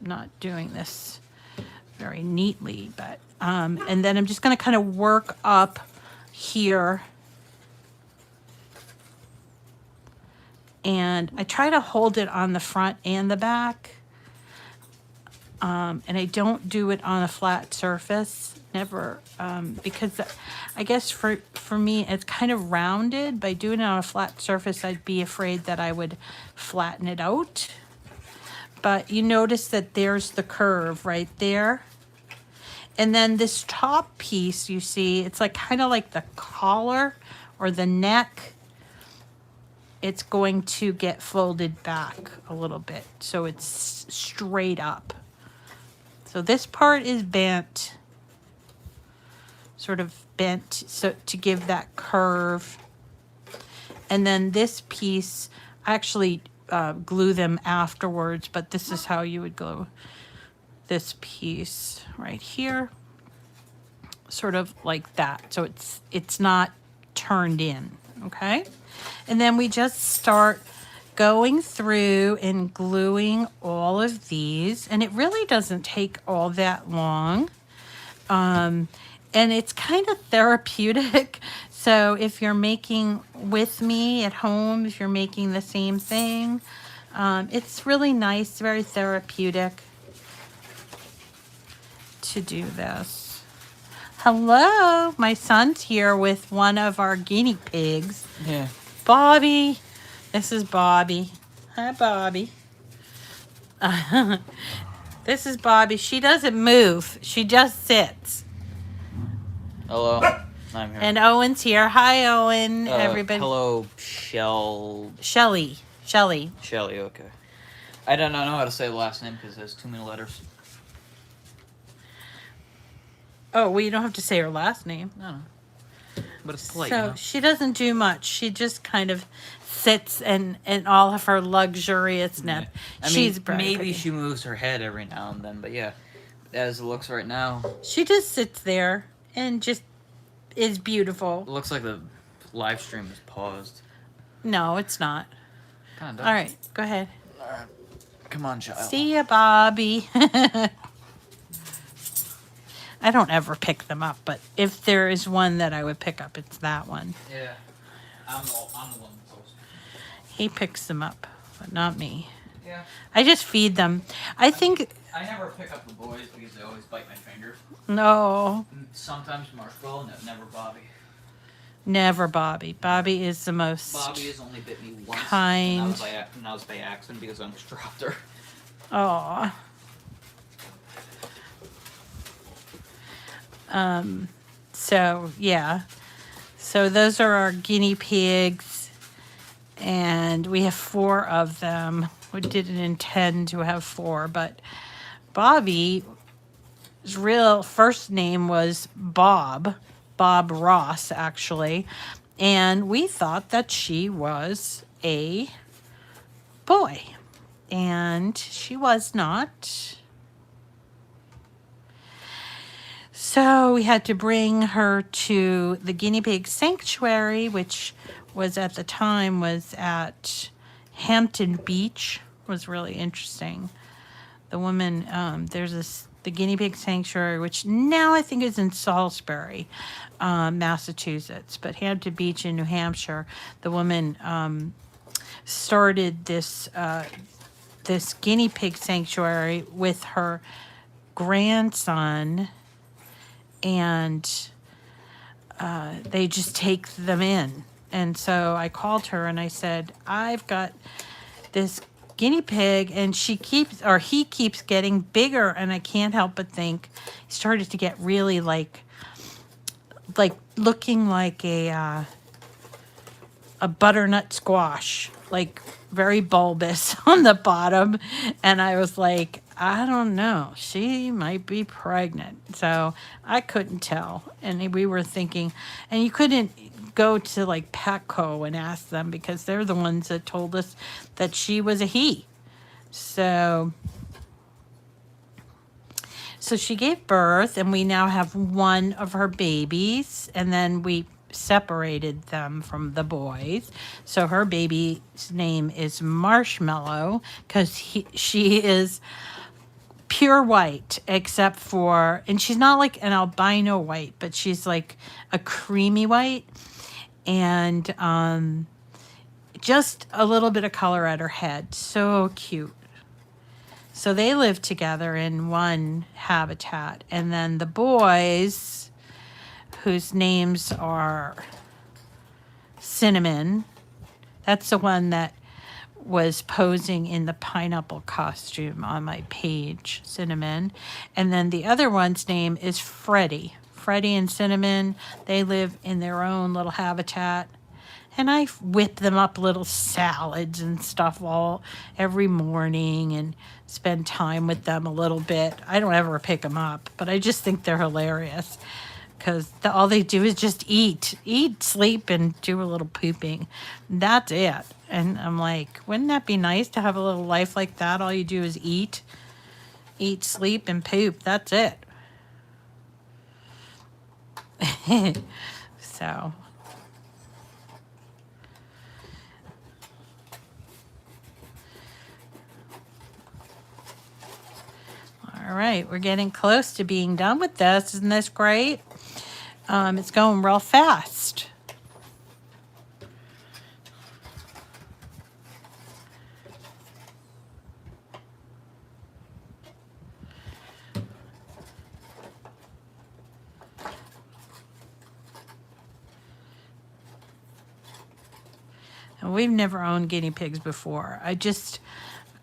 I'm not doing this very neatly, but and then I'm just going to kind of work up here, and I try to hold it on the front and the back, and I don't do it on a flat surface, never, because I guess for me it's kind of rounded. By doing it on a flat surface, I'd be afraid that I would flatten it out. But you notice that there's the curve right there. And then this top piece, you see, it's like kind of like the collar or the neck. It's going to get folded back a little bit, so it's straight up. So this part is bent, sort of bent, so to give that curve. And then this piece, I actually glue them afterwards, but this is how you would glue this piece right here, sort of like that, so it's not turned in. Okay, and then we just start going through and gluing all of these, and it really doesn't take all that long, and it's kind of therapeutic. So if you're making with me at home, if you're making the same thing, it's really nice, very therapeutic to do this. Hello, my son's here with one of our guinea pigs. Yeah. Bobby. This is Bobby. Hi, Bobby. This is Bobby. She doesn't move. She just sits. Hello. I'm here. And Owen's here. Hi, Owen. Everybody. Hello, Shelly. Shelly, okay. I don't know how to say the last name because there's too many letters. Oh, well, you don't have to say her last name. No. But it's polite, So you know? she doesn't do much. She just kind of sits in all of her luxuriousness. I She's mean, maybe pretty. she moves her head every now and then, but yeah. As it looks right now, She just sits there and just is beautiful. it looks like the live stream is paused. No, it's not. Kind of. All right, go ahead. Alright. Come on, child. See ya, Bobby. I don't ever pick them up, but if there is one that I would pick up, it's that one. Yeah. I'm the one supposed to. He picks them up, but not me. Yeah. I just feed them. I think, I never pick up the boys because they always bite my fingers. no, Sometimes Marshall, never Bobby. never Bobby. Bobby is the most Bobby has only bit me once. kind. And that was by accident because I almost dropped her. Aw. So, yeah. So those are our guinea pigs. And we have 4 of them. We didn't intend to have 4, but Bobby's real first name was Bob Ross, actually. And we thought that she was a boy. And she was not. So we had to bring her to the guinea pig sanctuary, which was at the time was at Hampton Beach. Was really interesting. The woman, there's the guinea pig sanctuary, which now I think is in Salisbury, Massachusetts, but Hampton Beach in New Hampshire. The woman started this this guinea pig sanctuary with her grandson, and they just take them in. And so I called her and I said, I've got this guinea pig, and he keeps getting bigger, and I can't help but think he started to get really like looking like a butternut squash, like very bulbous on the bottom. And I was like, I don't know, she might be pregnant. So I couldn't tell. And we were thinking, and you couldn't go to like Petco and ask them, because they're the ones that told us that she was a he. So she gave birth, and we now have one of her babies, and then we separated them from the boys. So her baby's name is Marshmallow, because she is pure white, except for, and she's not like an albino white, but she's like a creamy white, and just a little bit of color at her head. So cute. So they live together in one habitat. And then the boys, whose names are Cinnamon, that's the one that was posing in the pineapple costume on my page, Cinnamon. And then the other one's name is Freddie. Freddie and Cinnamon, they live in their own little habitat. And I whip them up little salads and stuff every morning and spend time with them a little bit. I don't ever pick them up, but I just think they're hilarious, because all they do is just eat, sleep, and do a little pooping. That's it. And I'm like, wouldn't that be nice to have a little life like that? All you do is eat, sleep, and poop. That's it. So... all right, we're getting close to being done with this. Isn't this great? It's going real fast. And we've never owned guinea pigs before. A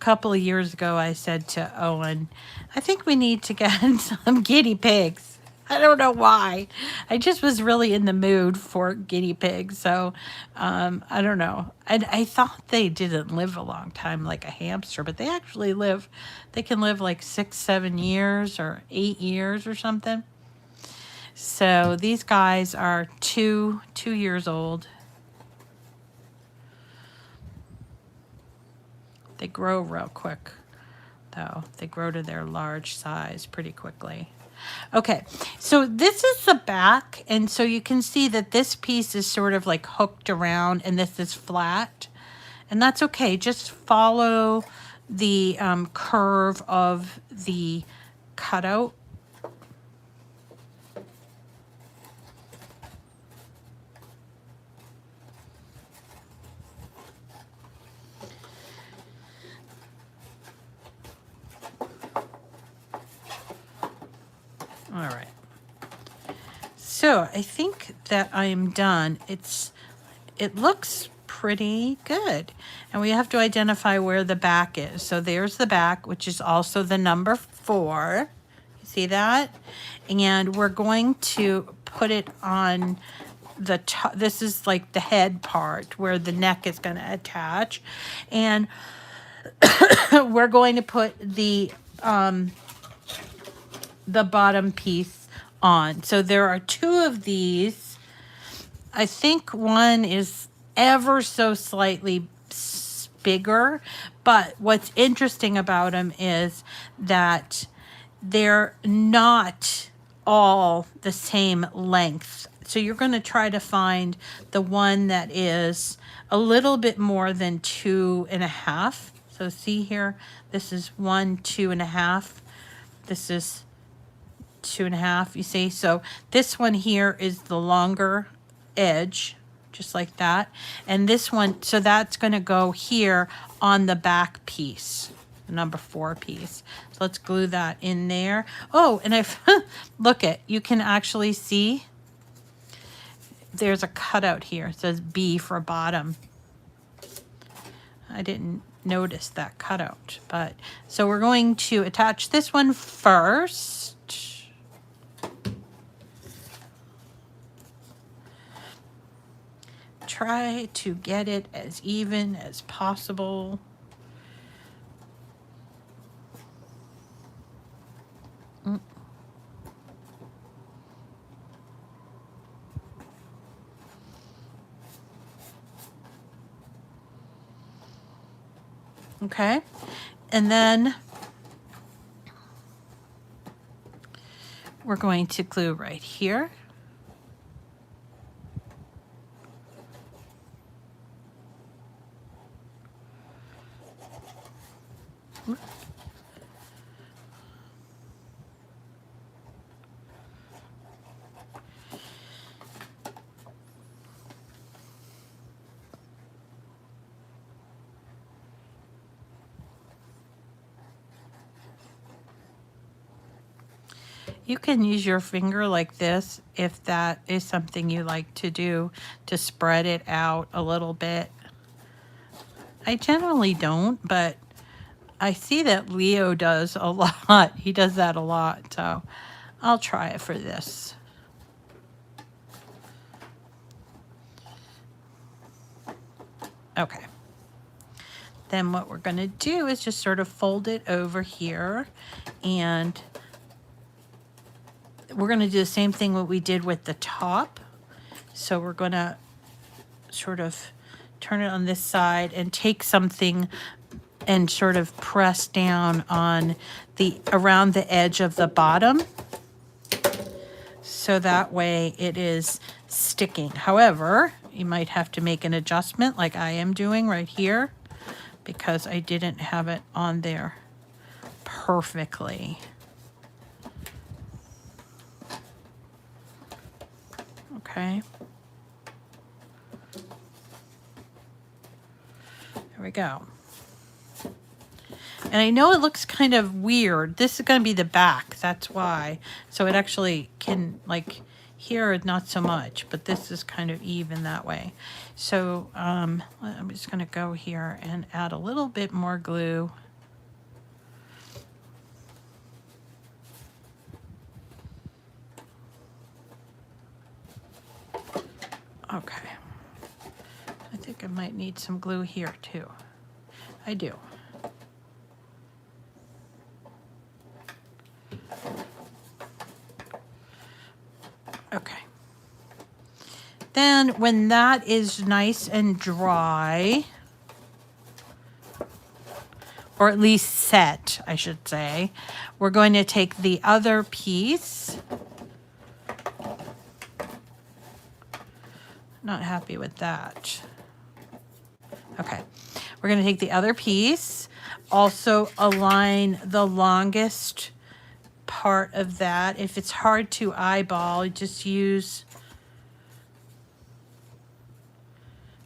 couple of years ago, I said to Owen, I think we need to get some guinea pigs. I don't know why. I just was really in the mood for guinea pigs. So I don't know. And I thought they didn't live a long time like a hamster, but they actually they can live like 6-7 years or 8 years or something. So these guys are 2 years old. They grow real quick, though. They grow to their large size pretty quickly. Okay, so this is the back, and so you can see that this piece is sort of like hooked around, and this is flat. And that's okay. Just follow the curve of the cutout. All right. So I think that I am done. It looks pretty good. And we have to identify where the back is. So there's the back, which is also the number 4. You see that? And we're going to put it on the top. This is like the head part where the neck is going to attach. And we're going to put the bottom piece on. So there are 2 of these. I think one is ever so slightly bigger, but what's interesting about them is that they're not all the same length. So you're going to try to find the one that is a little bit more than 2.5. So see here, this is 1, 2.5. This is 2.5, you see? So this one here is the longer edge, just like that. And this one, so that's going to go here on the back piece, the number 4 piece. So let's glue that in there. Oh, and I've, look it, you can actually see there's a cutout here. It says B for bottom. I didn't notice that cutout, but so we're going to attach this one first. Try to get it as even as possible. Okay, and then we're going to glue right here. You can use your finger like this if that is something you like to do, to spread it out a little bit. I generally don't, but I see that Leo does a lot. He does that a lot, so I'll try it for this. Okay. Then what we're going to do is just sort of fold it over here, and we're going to do the same thing what we did with the top. So we're going to sort of turn it on this side and take something and sort of press down on the around the edge of the bottom, so that way it is sticking. However, you might have to make an adjustment like I am doing right here, because I didn't have it on there perfectly. Okay. There we go. And I know it looks kind of weird. This is going to be the back, that's why. So it actually can, like, here not so much, but this is kind of even that way. So I'm just going to go here and add a little bit more glue. Okay. I think I might need some glue here too. I do. Okay. Then when that is nice and dry, or at least set, I should say, we're going to take the other piece. Not happy with that. Okay. We're going to take the other piece, also align the longest part of that. If it's hard to eyeball, just use,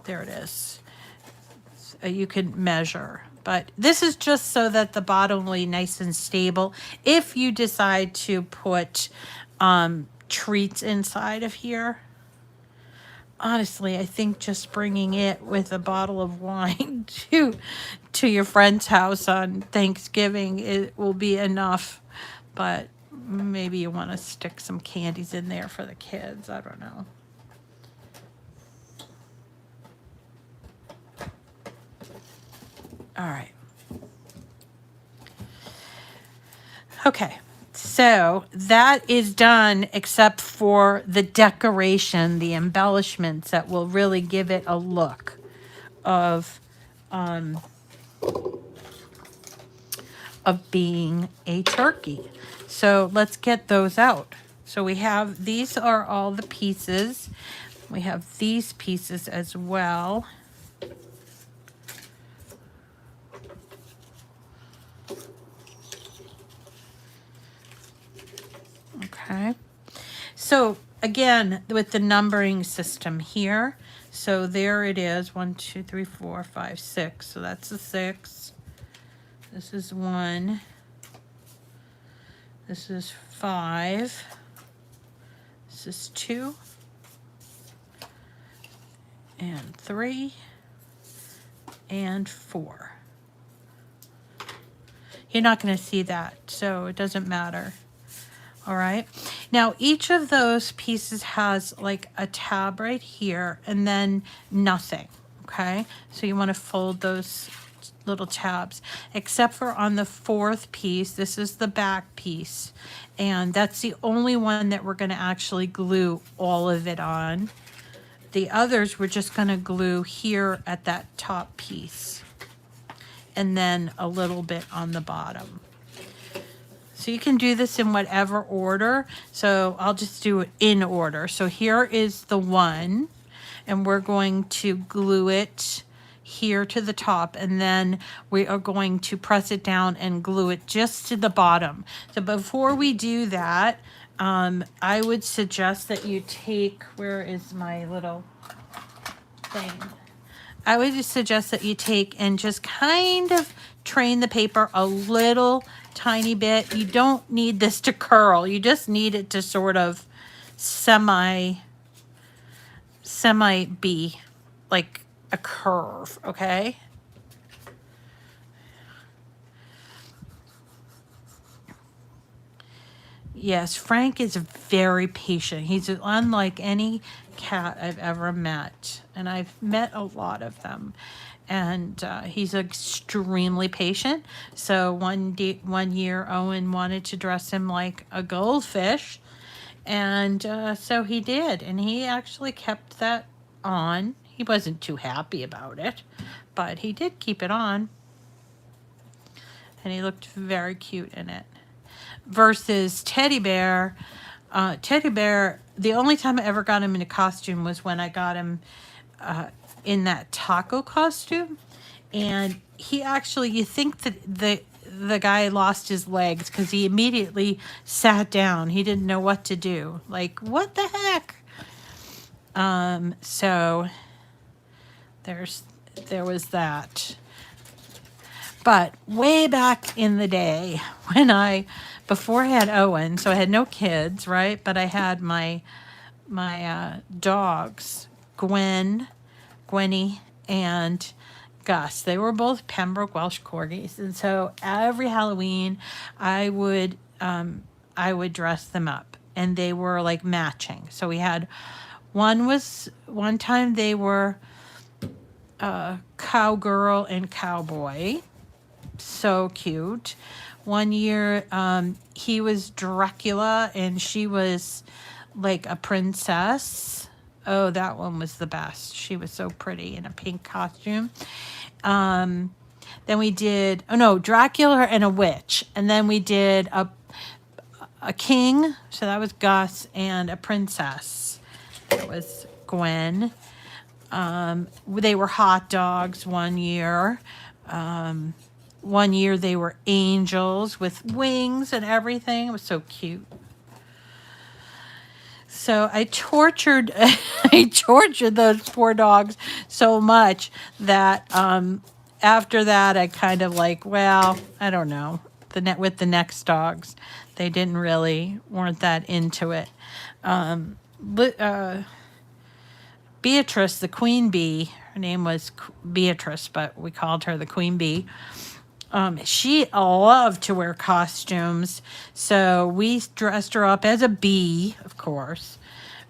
there it is. You can measure, but this is just so that the bottom will be nice and stable. If you decide to put treats inside of here, honestly, I think just bringing it with a bottle of wine to your friend's house on Thanksgiving, it will be enough. But maybe you want to stick some candies in there for the kids. I don't know. All right. Okay. So that is done, except for the decoration, the embellishments that will really give it a look of being a turkey. So let's get those out. So we have, these are all the pieces. We have these pieces as well. Okay. So again, with the numbering system here. So there it is, 1, 2, 3, 4, 5, 6. So that's a 6. This is 1. This is 5. This is 2. And 3. And 4. You're not going to see that, so it doesn't matter. All right. Now, each of those pieces has like a tab right here and then nothing. Okay. So you want to fold those little tabs, except for on the 4th piece. This is the back piece. And that's the only one that we're going to actually glue all of it on. The others we're just going to glue here at that top piece. And then a little bit on the bottom. So you can do this in whatever order. So I'll just do it in order. So here is the 1, and we're going to glue it here to the top, and then we are going to press it down and glue it just to the bottom. So before we do that, I would suggest that you take, where is my little thing? I would just suggest that you take and just kind of train the paper a little tiny bit. You don't need this to curl. You just need it to sort of semi be like a curve, okay? Yes, Frank is very patient. He's unlike any cat I've ever met, and I've met a lot of them. And he's extremely patient. So one year, Owen wanted to dress him like a goldfish, and so he did. And he actually kept that on. He wasn't too happy about it, but he did keep it on. And he looked very cute in it. Versus Teddy Bear. Teddy Bear, the only time I ever got him in a costume was when I got him in that taco costume. And he actually, you think that the guy lost his legs because he immediately sat down. He didn't know what to do. Like, what the heck? So there was that. But way back in the day when before I had Owen, so I had no kids, right? But I had my dogs, Gwenny, and Gus. They were both Pembroke Welsh Corgis, and so every Halloween I would dress them up, and they were like matching. So we had one time they were cowgirl and cowboy. So cute. One year he was Dracula and she was like a princess. Oh, that one was the best. She was so pretty in a pink costume. Then we did, Dracula and a witch. And then we did a king, so that was Gus, and a princess. That was Gwen. They were hot dogs one year. One year they were angels with wings and everything. It was so cute. So I tortured those poor dogs so much that after that I kind of like, well, I don't know. With the next dogs, they weren't that into it. Beatrice, the queen bee, her name was Beatrice, but we called her the queen bee. She loved to wear costumes, so we dressed her up as a bee, of course.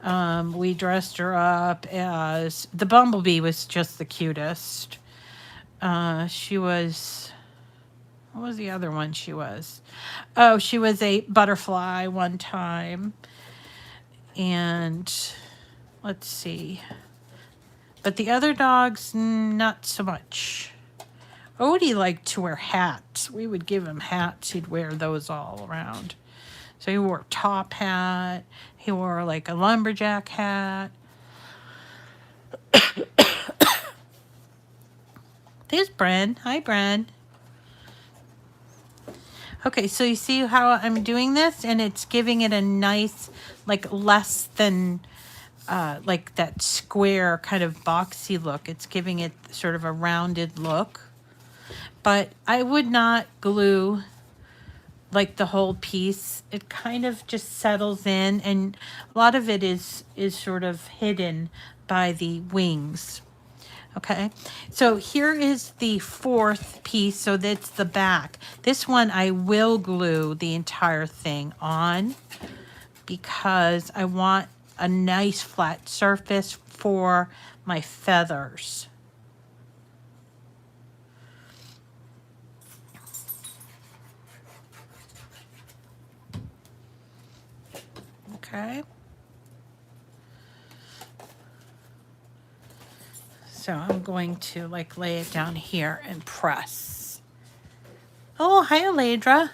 We dressed her up as the bumblebee was just the cutest. She was, what was the other one she was? Oh, she was a butterfly one time. And let's see. But the other dogs, not so much. Odie liked to wear hats. We would give him hats. He'd wear those all around. So he wore a top hat. He wore like a lumberjack hat. There's Bren. Hi, Bren. Okay, so you see how I'm doing this, and it's giving it a nice, like less than, like that square kind of boxy look. It's giving it sort of a rounded look. But I would not glue like the whole piece. It kind of just settles in, and a lot of it is sort of hidden by the wings. Okay, so here is the fourth piece. So that's the back. This one I will glue the entire thing on because I want a nice flat surface for my feathers. Okay. So I'm going to like lay it down here and press. Oh, hi, Aledra.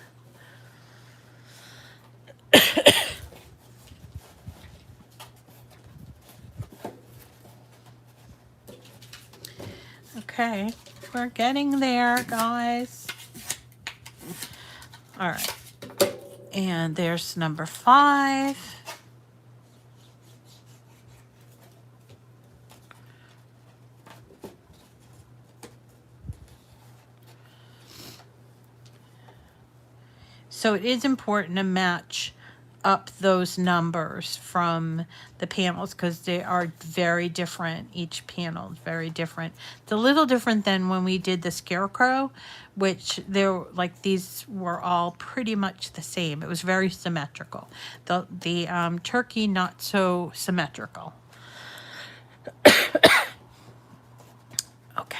Okay, we're getting there, guys. All right. And there's number 5. So it is important to match up those numbers from the panels because they are very different. Each panel is very different. It's a little different than when we did the scarecrow, which these were all pretty much the same. It was very symmetrical. The turkey, not so symmetrical. Okay.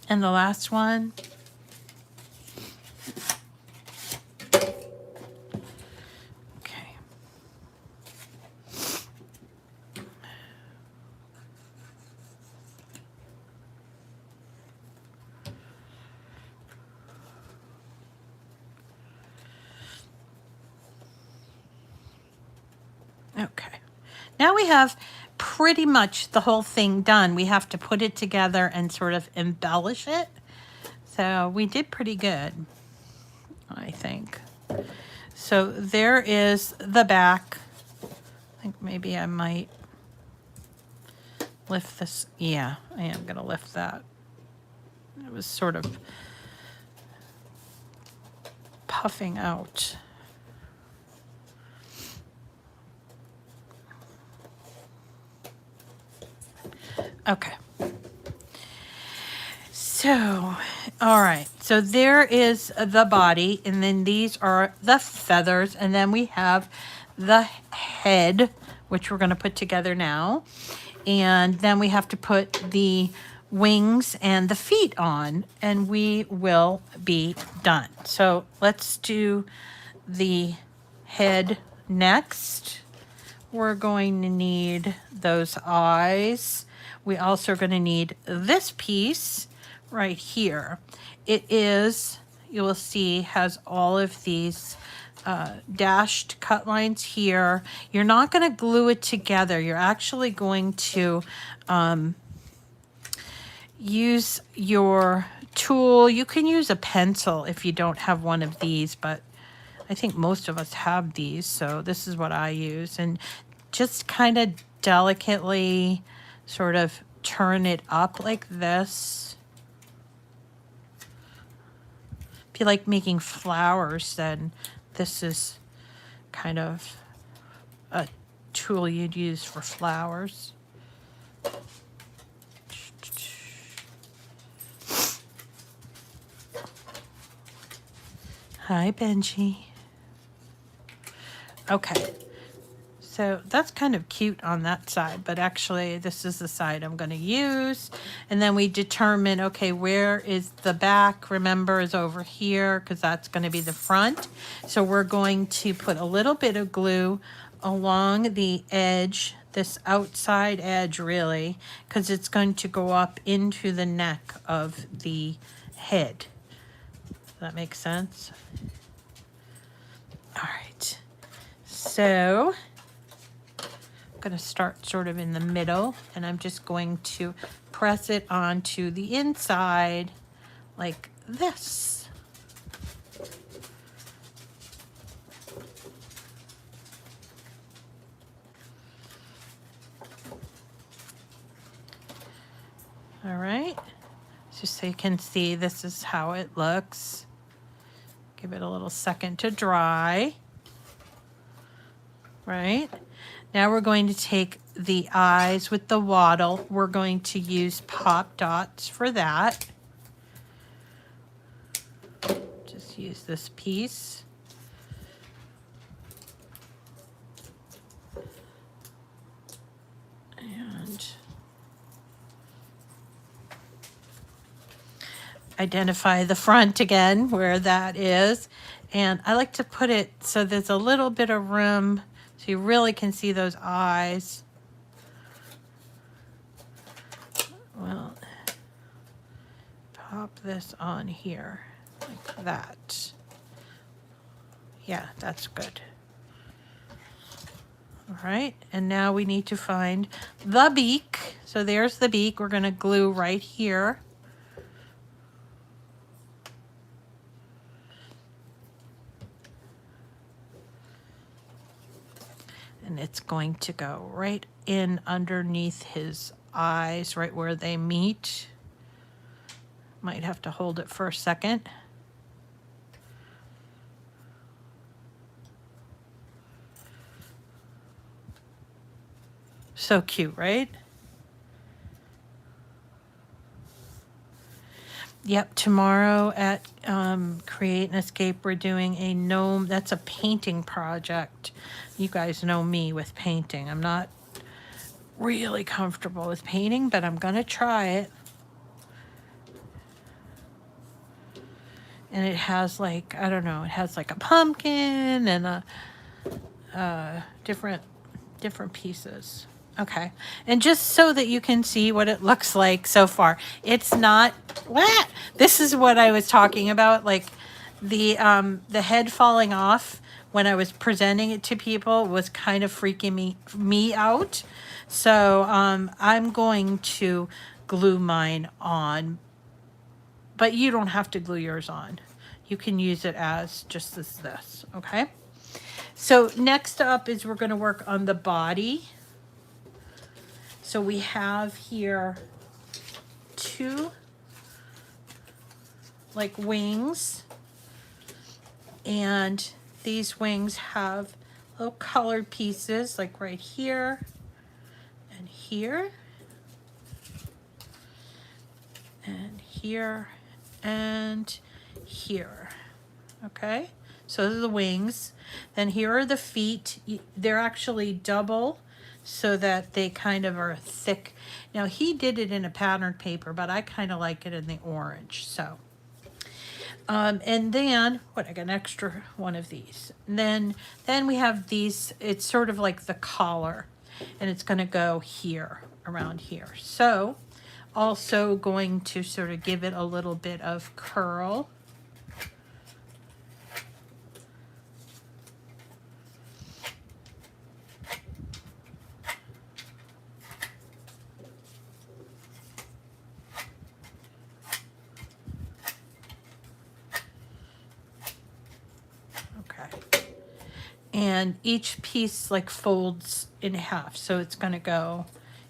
And the last one. Okay. Okay. Now we have pretty much the whole thing done. We have to put it together and sort of embellish it. So we did pretty good, I think. So there is the back. I think maybe I might lift this. Yeah, I am going to lift that. It was sort of puffing out. Okay. So, all right. So there is the body, and then these are the feathers, and then we have the head, which we're going to put together now. And then we have to put the wings and the feet on, and we will be done. So let's do the head next. We're going to need those eyes. We also are going to need this piece right here. It is, you will see, has all of these dashed cut lines here. You're not going to glue it together. You're actually going to use your tool. You can use a pencil if you don't have one of these, but I think most of us have these, so this is what I use. And just kind of delicately sort of turn it up like this. If you like making flowers, then this is kind of a tool you'd use for flowers. Hi, Benji. Okay. So that's kind of cute on that side, but actually this is the side I'm going to use. And then we determine, okay, where is the back? Remember, is over here because that's going to be the front. So we're going to put a little bit of glue along the edge, this outside edge really, because it's going to go up into the neck of the head. Does that make sense? All right. So I'm going to start sort of in the middle, and I'm just going to press it onto the inside like this. All right, just so you can see, this is how it looks. Give it a little second to dry. Right, now we're going to take the eyes with the wattle. We're going to use pop dots for that. Just use this piece. And identify the front again, where that is. And I like to put it so there's a little bit of room so you really can see those eyes. Well, pop this on here like that. Yeah, that's good. All right, and now we need to find the beak. So there's the beak. We're going to glue right here. And it's going to go right in underneath his eyes, right where they meet. Might have to hold it for a second. So cute, right? Yep, tomorrow at Create and Escape, we're doing a gnome. That's a painting project. You guys know me with painting. I'm not really comfortable with painting, but I'm going to try it. And it has like, I don't know, it has like a pumpkin and a different pieces. Okay, and just so that you can see what it looks like so far, it's not, what? This is what I was talking about, like the head falling off when I was presenting it to people was kind of freaking me out. So I'm going to glue mine on, but you don't have to glue yours on. You can use it as just as this, okay? So next up is we're going to work on the body. So we have here two like wings, and these wings have little colored pieces like right here and here and here and here. Okay, so those are the wings. Then here are the feet. They're actually double so that they kind of are thick. Now he did it in a patterned paper, but I kind of like it in the orange. So, and then what? I got an extra one of these. And then we have these. It's sort of like the collar, and it's going to go here, around here. So, also going to sort of give it a little bit of curl. And each piece like folds in half. So it's going to go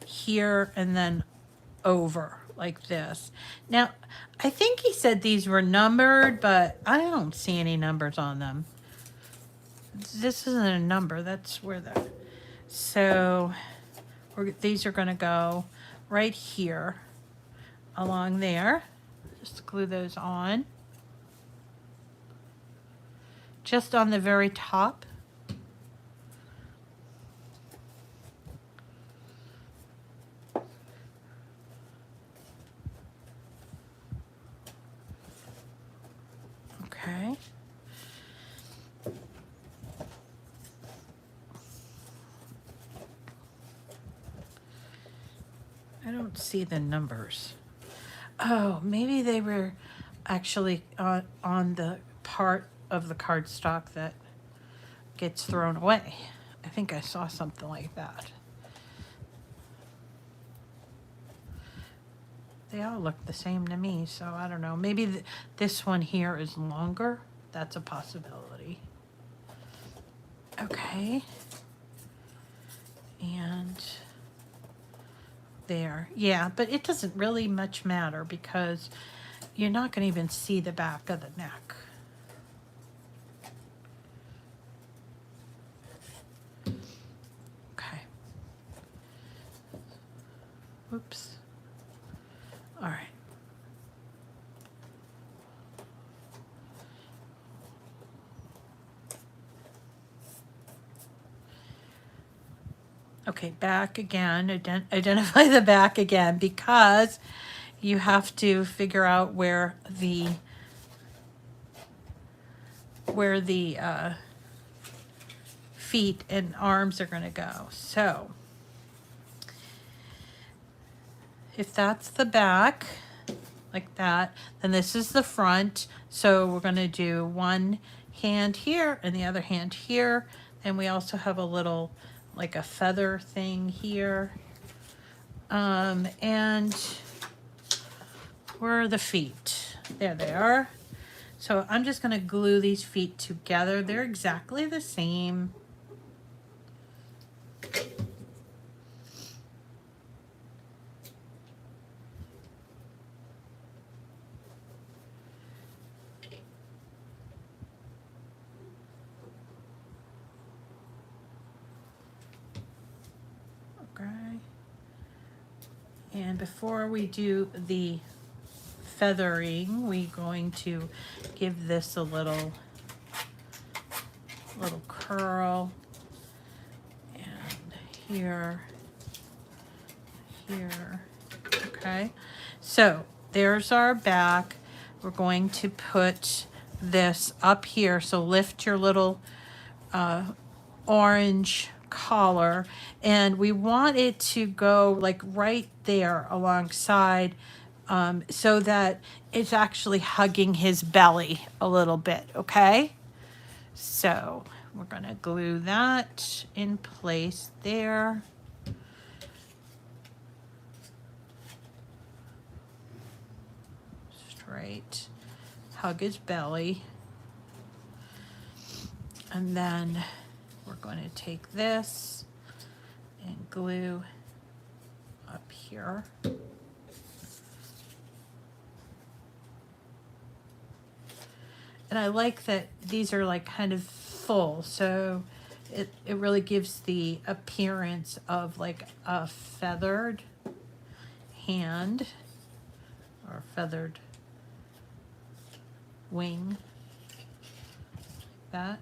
here and then over like this. Now, I think he said these were numbered, but I don't see any numbers on them. This isn't a number. That's where the... So these are going to go right here along there. Just glue those on. Just on the very top. Okay. I don't see the numbers. Oh, maybe they were actually on the part of the cardstock that gets thrown away. I think I saw something like that. They all look the same to me, so I don't know. Maybe this one here is longer. That's a possibility. Okay. And there. Yeah, but it doesn't really much matter because you're not going to even see the back of the neck. Okay. Oops. All right. Okay, back again. Identify the back again because you have to figure out where the feet and arms are going to go. So if that's the back, like that, then this is the front. So we're going to do one hand here and the other hand here. And we also have a little, like a feather thing here. And where are the feet? There they are. So I'm just going to glue these feet together. They're exactly the same. Okay. And before we do the feathering, we're going to give this a little curl. And here. Okay. So there's our back. We're going to put this up here. So lift your little orange collar, and we want it to go like right there alongside, so that it's actually hugging his belly a little bit. Okay, so we're gonna glue that in place there. Straight, hug his belly. And then we're going to take this and glue up here. And I like that these are like kind of full, so it really gives the appearance of like a feathered hand or feathered wing, like that.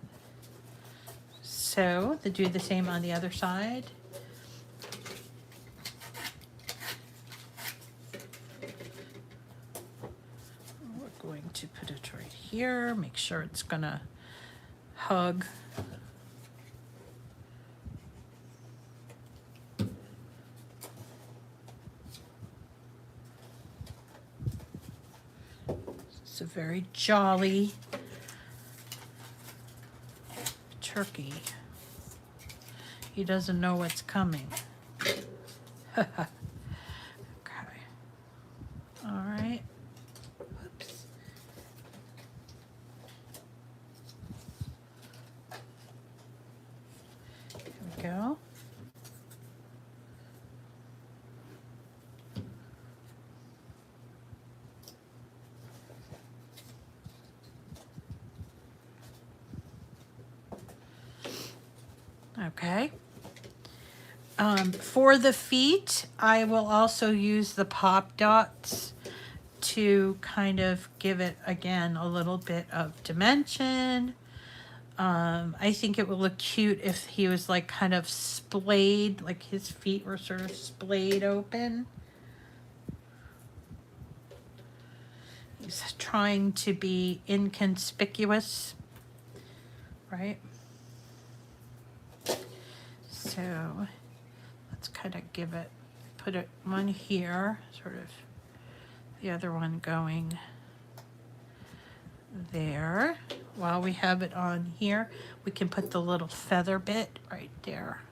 So to do the same on the other side. We're going to put it right here, make sure it's gonna hug. It's a very jolly turkey. He doesn't know what's coming. Okay. All right. Oops. Here we go. Okay. For the feet, I will also use the pop dots to kind of give it, again, a little bit of dimension. I think it would look cute if he was like kind of splayed, like his feet were sort of splayed open. He's trying to be inconspicuous, right? So let's kind of give it, put it one here, sort of the other one going there. While we have it on here, we can put the little feather bit right there.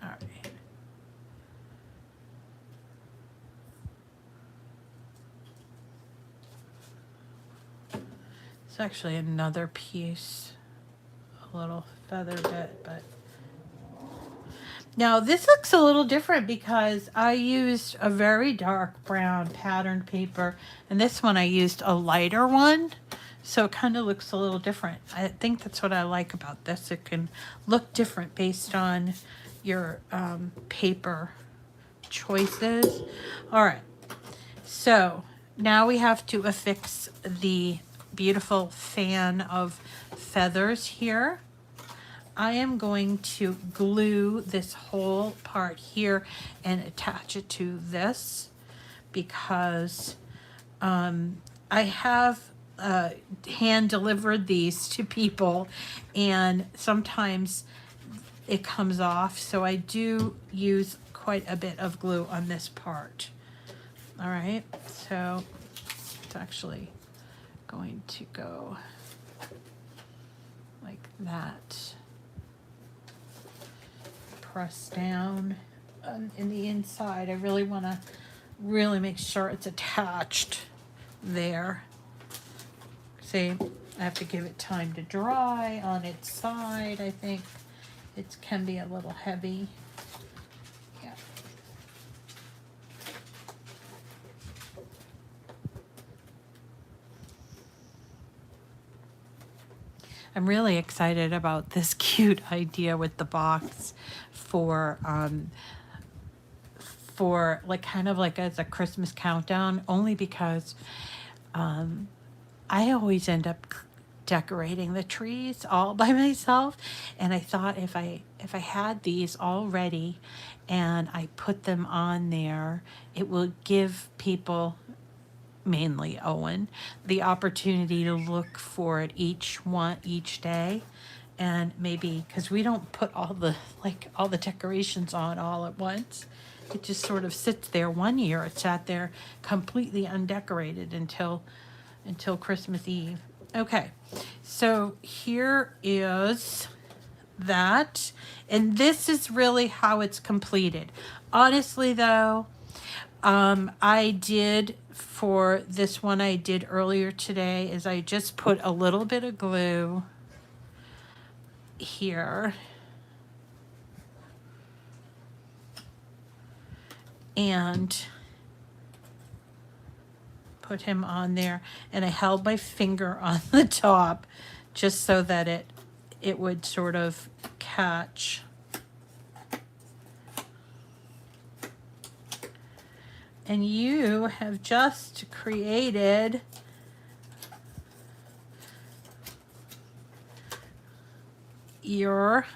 All right. It's actually another piece, a little feather bit, but now this looks a little different because I used a very dark brown patterned paper, and this one I used a lighter one, so it kind of looks a little different. I think that's what I like about this. It can look different based on your paper choices. All right, so now we have to affix the beautiful fan of feathers here. I am going to glue this whole part here and attach it to this because I have hand delivered these to people and sometimes it comes off, so I do use quite a bit of glue on this part. All right, so it's actually going to go like that. Press down in the inside. I really want to make sure it's attached there. See, I have to give it time to dry on its side. I think it can be a little heavy. Yeah. I'm really excited about this cute idea with the box for like kind of like as a Christmas countdown, only because I always end up decorating the trees all by myself, and I thought if I had these all ready and I put them on there, it will give people, mainly Owen, the opportunity to look for it each day. And maybe because we don't put all the decorations on all at once, it just sort of sits there. One year it sat there completely undecorated until Christmas Eve. Okay, so here is that, and this is really how it's completed. Honestly though, I did for this one I did earlier today is I just put a little bit of glue here and put him on there, and I held my finger on the top just so that it would sort of catch. And you have just created your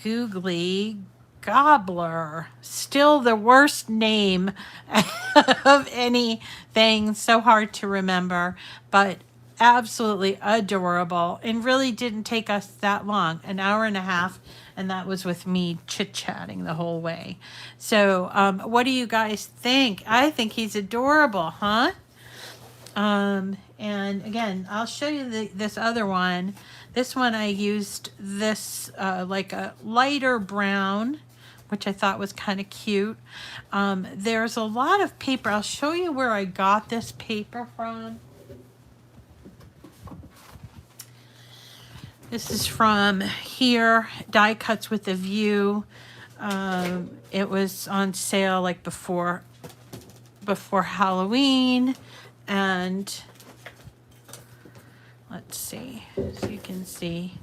Googly Gobbler. Still the worst name of anything, so hard to remember, but absolutely adorable, and really didn't take us that long, an hour and a half, and that was with me chit-chatting the whole way. So what do you guys think? I think he's adorable, huh? And again, I'll show you this other one. This one I used this like a lighter brown, which I thought was kind of cute. There's a lot of paper. I'll show you where I got this paper from. This is from here, Die Cuts with a View. It was on sale like before Halloween, and let's see, so you can see.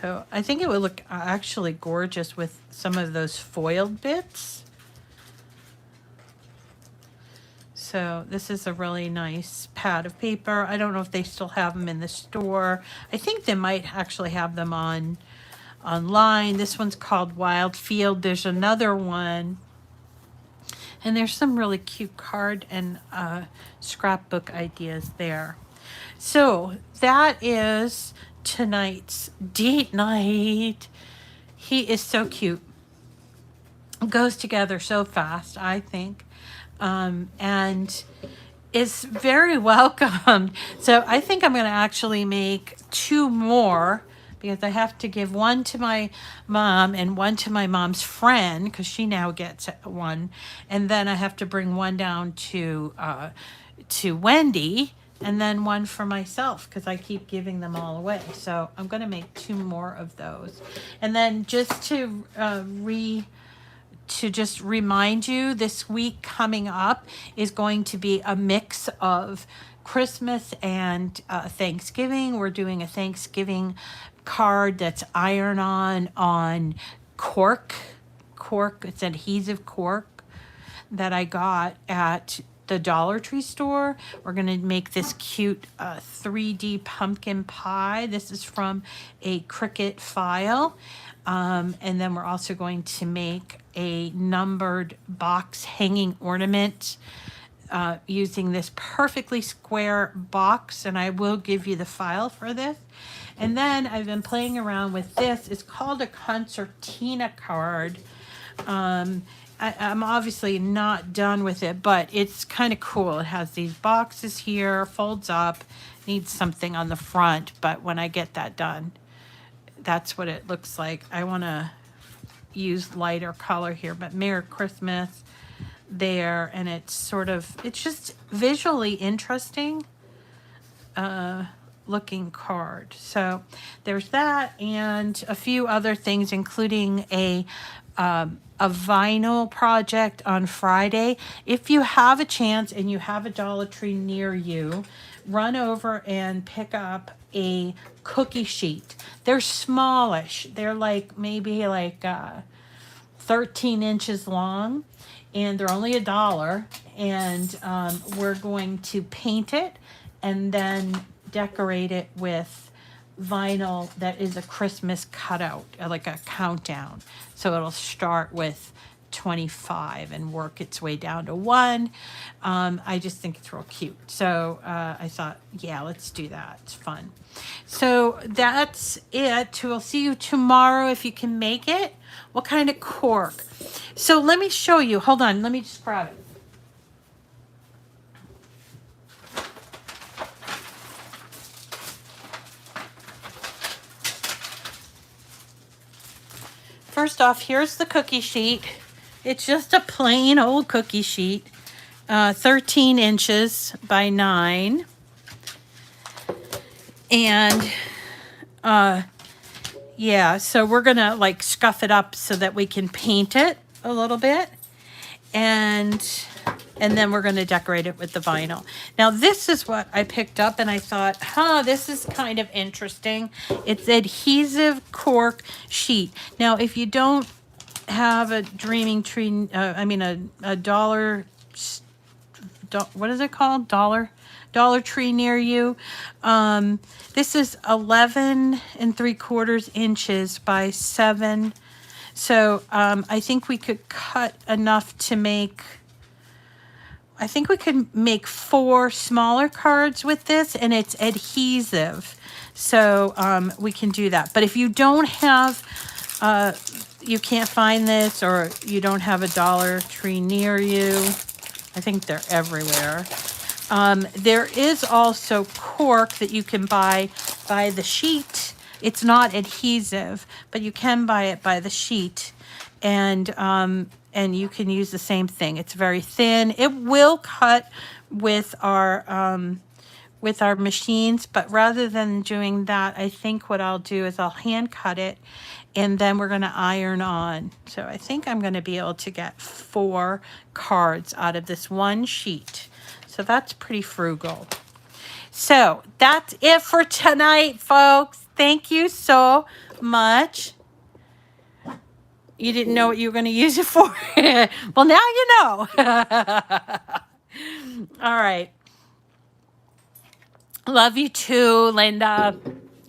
So I think it would look actually gorgeous with some of those foiled bits. So this is a really nice pad of paper. I don't know if they still have them in the store. I think they might actually have them online. This one's called Wild Field. There's another one. And there's some really cute card and scrapbook ideas there. So that is tonight's date night. He is so cute. It goes together so fast, I think. And is very welcomed. So I think I'm going to actually make 2 more, because I have to give one to my mom and one to my mom's friend, because she now gets one. And then I have to bring one down to Wendy and then one for myself because I keep giving them all away. So I'm going to make 2 more of those. And then just to just remind you, this week coming up is going to be a mix of Christmas and Thanksgiving. We're doing a Thanksgiving card that's iron-on cork. It's adhesive cork that I got at the Dollar Tree store. We're going to make this cute 3D pumpkin pie. This is from a Cricut file. And then we're also going to make a numbered box hanging ornament using this perfectly square box, and I will give you the file for this. And then I've been playing around with this. It's called a concertina card. I'm obviously not done with it, but it's kind of cool. It has these boxes here, folds up, needs something on the front, but when I get that done, that's what it looks like. I want to use lighter color here, but Merry Christmas there, and it's just visually interesting looking card. So there's that and a few other things, including a vinyl project on Friday. If you have a chance and you have a Dollar Tree near you, run over and pick up a cookie sheet. They're smallish. They're maybe 13 inches long, and they're only $1. And we're going to paint it and then decorate it with vinyl that is a Christmas cutout, like a countdown. So it'll start with 25 and work its way down to 1. I just think it's real cute. So I thought, yeah, let's do that. It's fun. So that's it. We'll see you tomorrow if you can make it. What kind of cork? So let me show you. Hold on. Let me just grab it. First off, here's the cookie sheet. It's just a plain old cookie sheet, 13 inches by 9. And yeah, so we're gonna scuff it up so that we can paint it a little bit. And then we're gonna decorate it with the vinyl. Now this is what I picked up and I thought, this is kind of interesting. It's adhesive cork sheet. Now if you don't have a Dreaming Tree, a Dollar, what is it called? Dollar Tree near you. This is 11 3/4 inches by 7. So I think we could cut enough to make, I think we could make 4 smaller cards with this, and it's adhesive. So we can do that. But if you don't have, you can't find this, or you don't have a Dollar Tree near you, I think they're everywhere. There is also cork that you can buy by the sheet. It's not adhesive, but you can buy it by the sheet, and you can use the same thing. It's very thin. It will cut with our machines, but rather than doing that, I think what I'll do is I'll hand cut it, and then we're going to iron on. So I think I'm going to be able to get 4 cards out of this one sheet. So that's pretty frugal. So that's it for tonight, folks. Thank you so much. You didn't know what you were going to use it for? Well, now you know. All right. Love you too, Linda.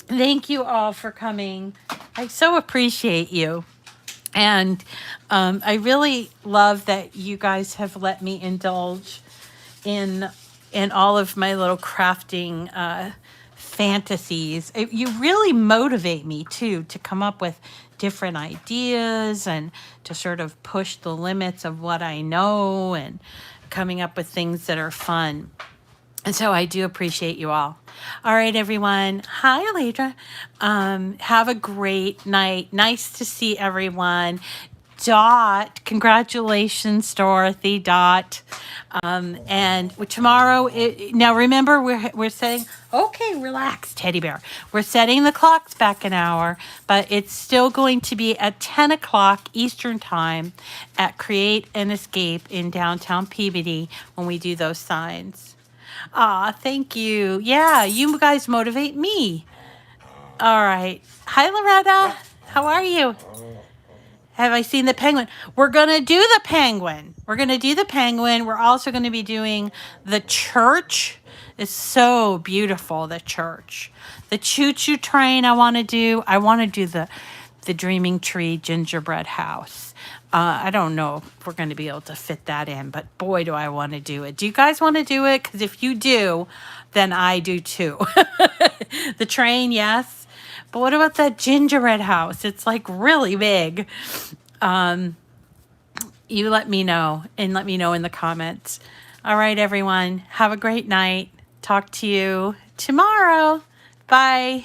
Thank you all for coming. I so appreciate you. And I really love that you guys have let me indulge in all of my little crafting fantasies. You really motivate me too to come up with different ideas and to sort of push the limits of what I know and coming up with things that are fun. And so I do appreciate you all. All right, everyone. Hi, Aledra. Have a great night. Nice to see everyone. Dot. Congratulations, Dorothy. Dot. And tomorrow, now remember, we're setting, okay, relax, teddy bear. We're setting the clocks back an hour, but it's still going to be at 10 o'clock Eastern time at Create and Escape in downtown Peabody when we do those signs. Aw, thank you. Yeah, you guys motivate me. All right. Hi, Loretta. How are you? Have I seen the penguin? We're going to do the penguin. We're going to do the penguin. We're also going to be doing the church. It's so beautiful, the church. The choo-choo train I want to do. I want to do the Dreaming Tree gingerbread house. I don't know if we're going to be able to fit that in, but boy, do I want to do it. Do you guys want to do it? Because if you do, then I do too. The train, yes. But what about that gingerbread house? It's like really big. You let me know and let me know in the comments. All right, everyone. Have a great night. Talk to you tomorrow. Bye.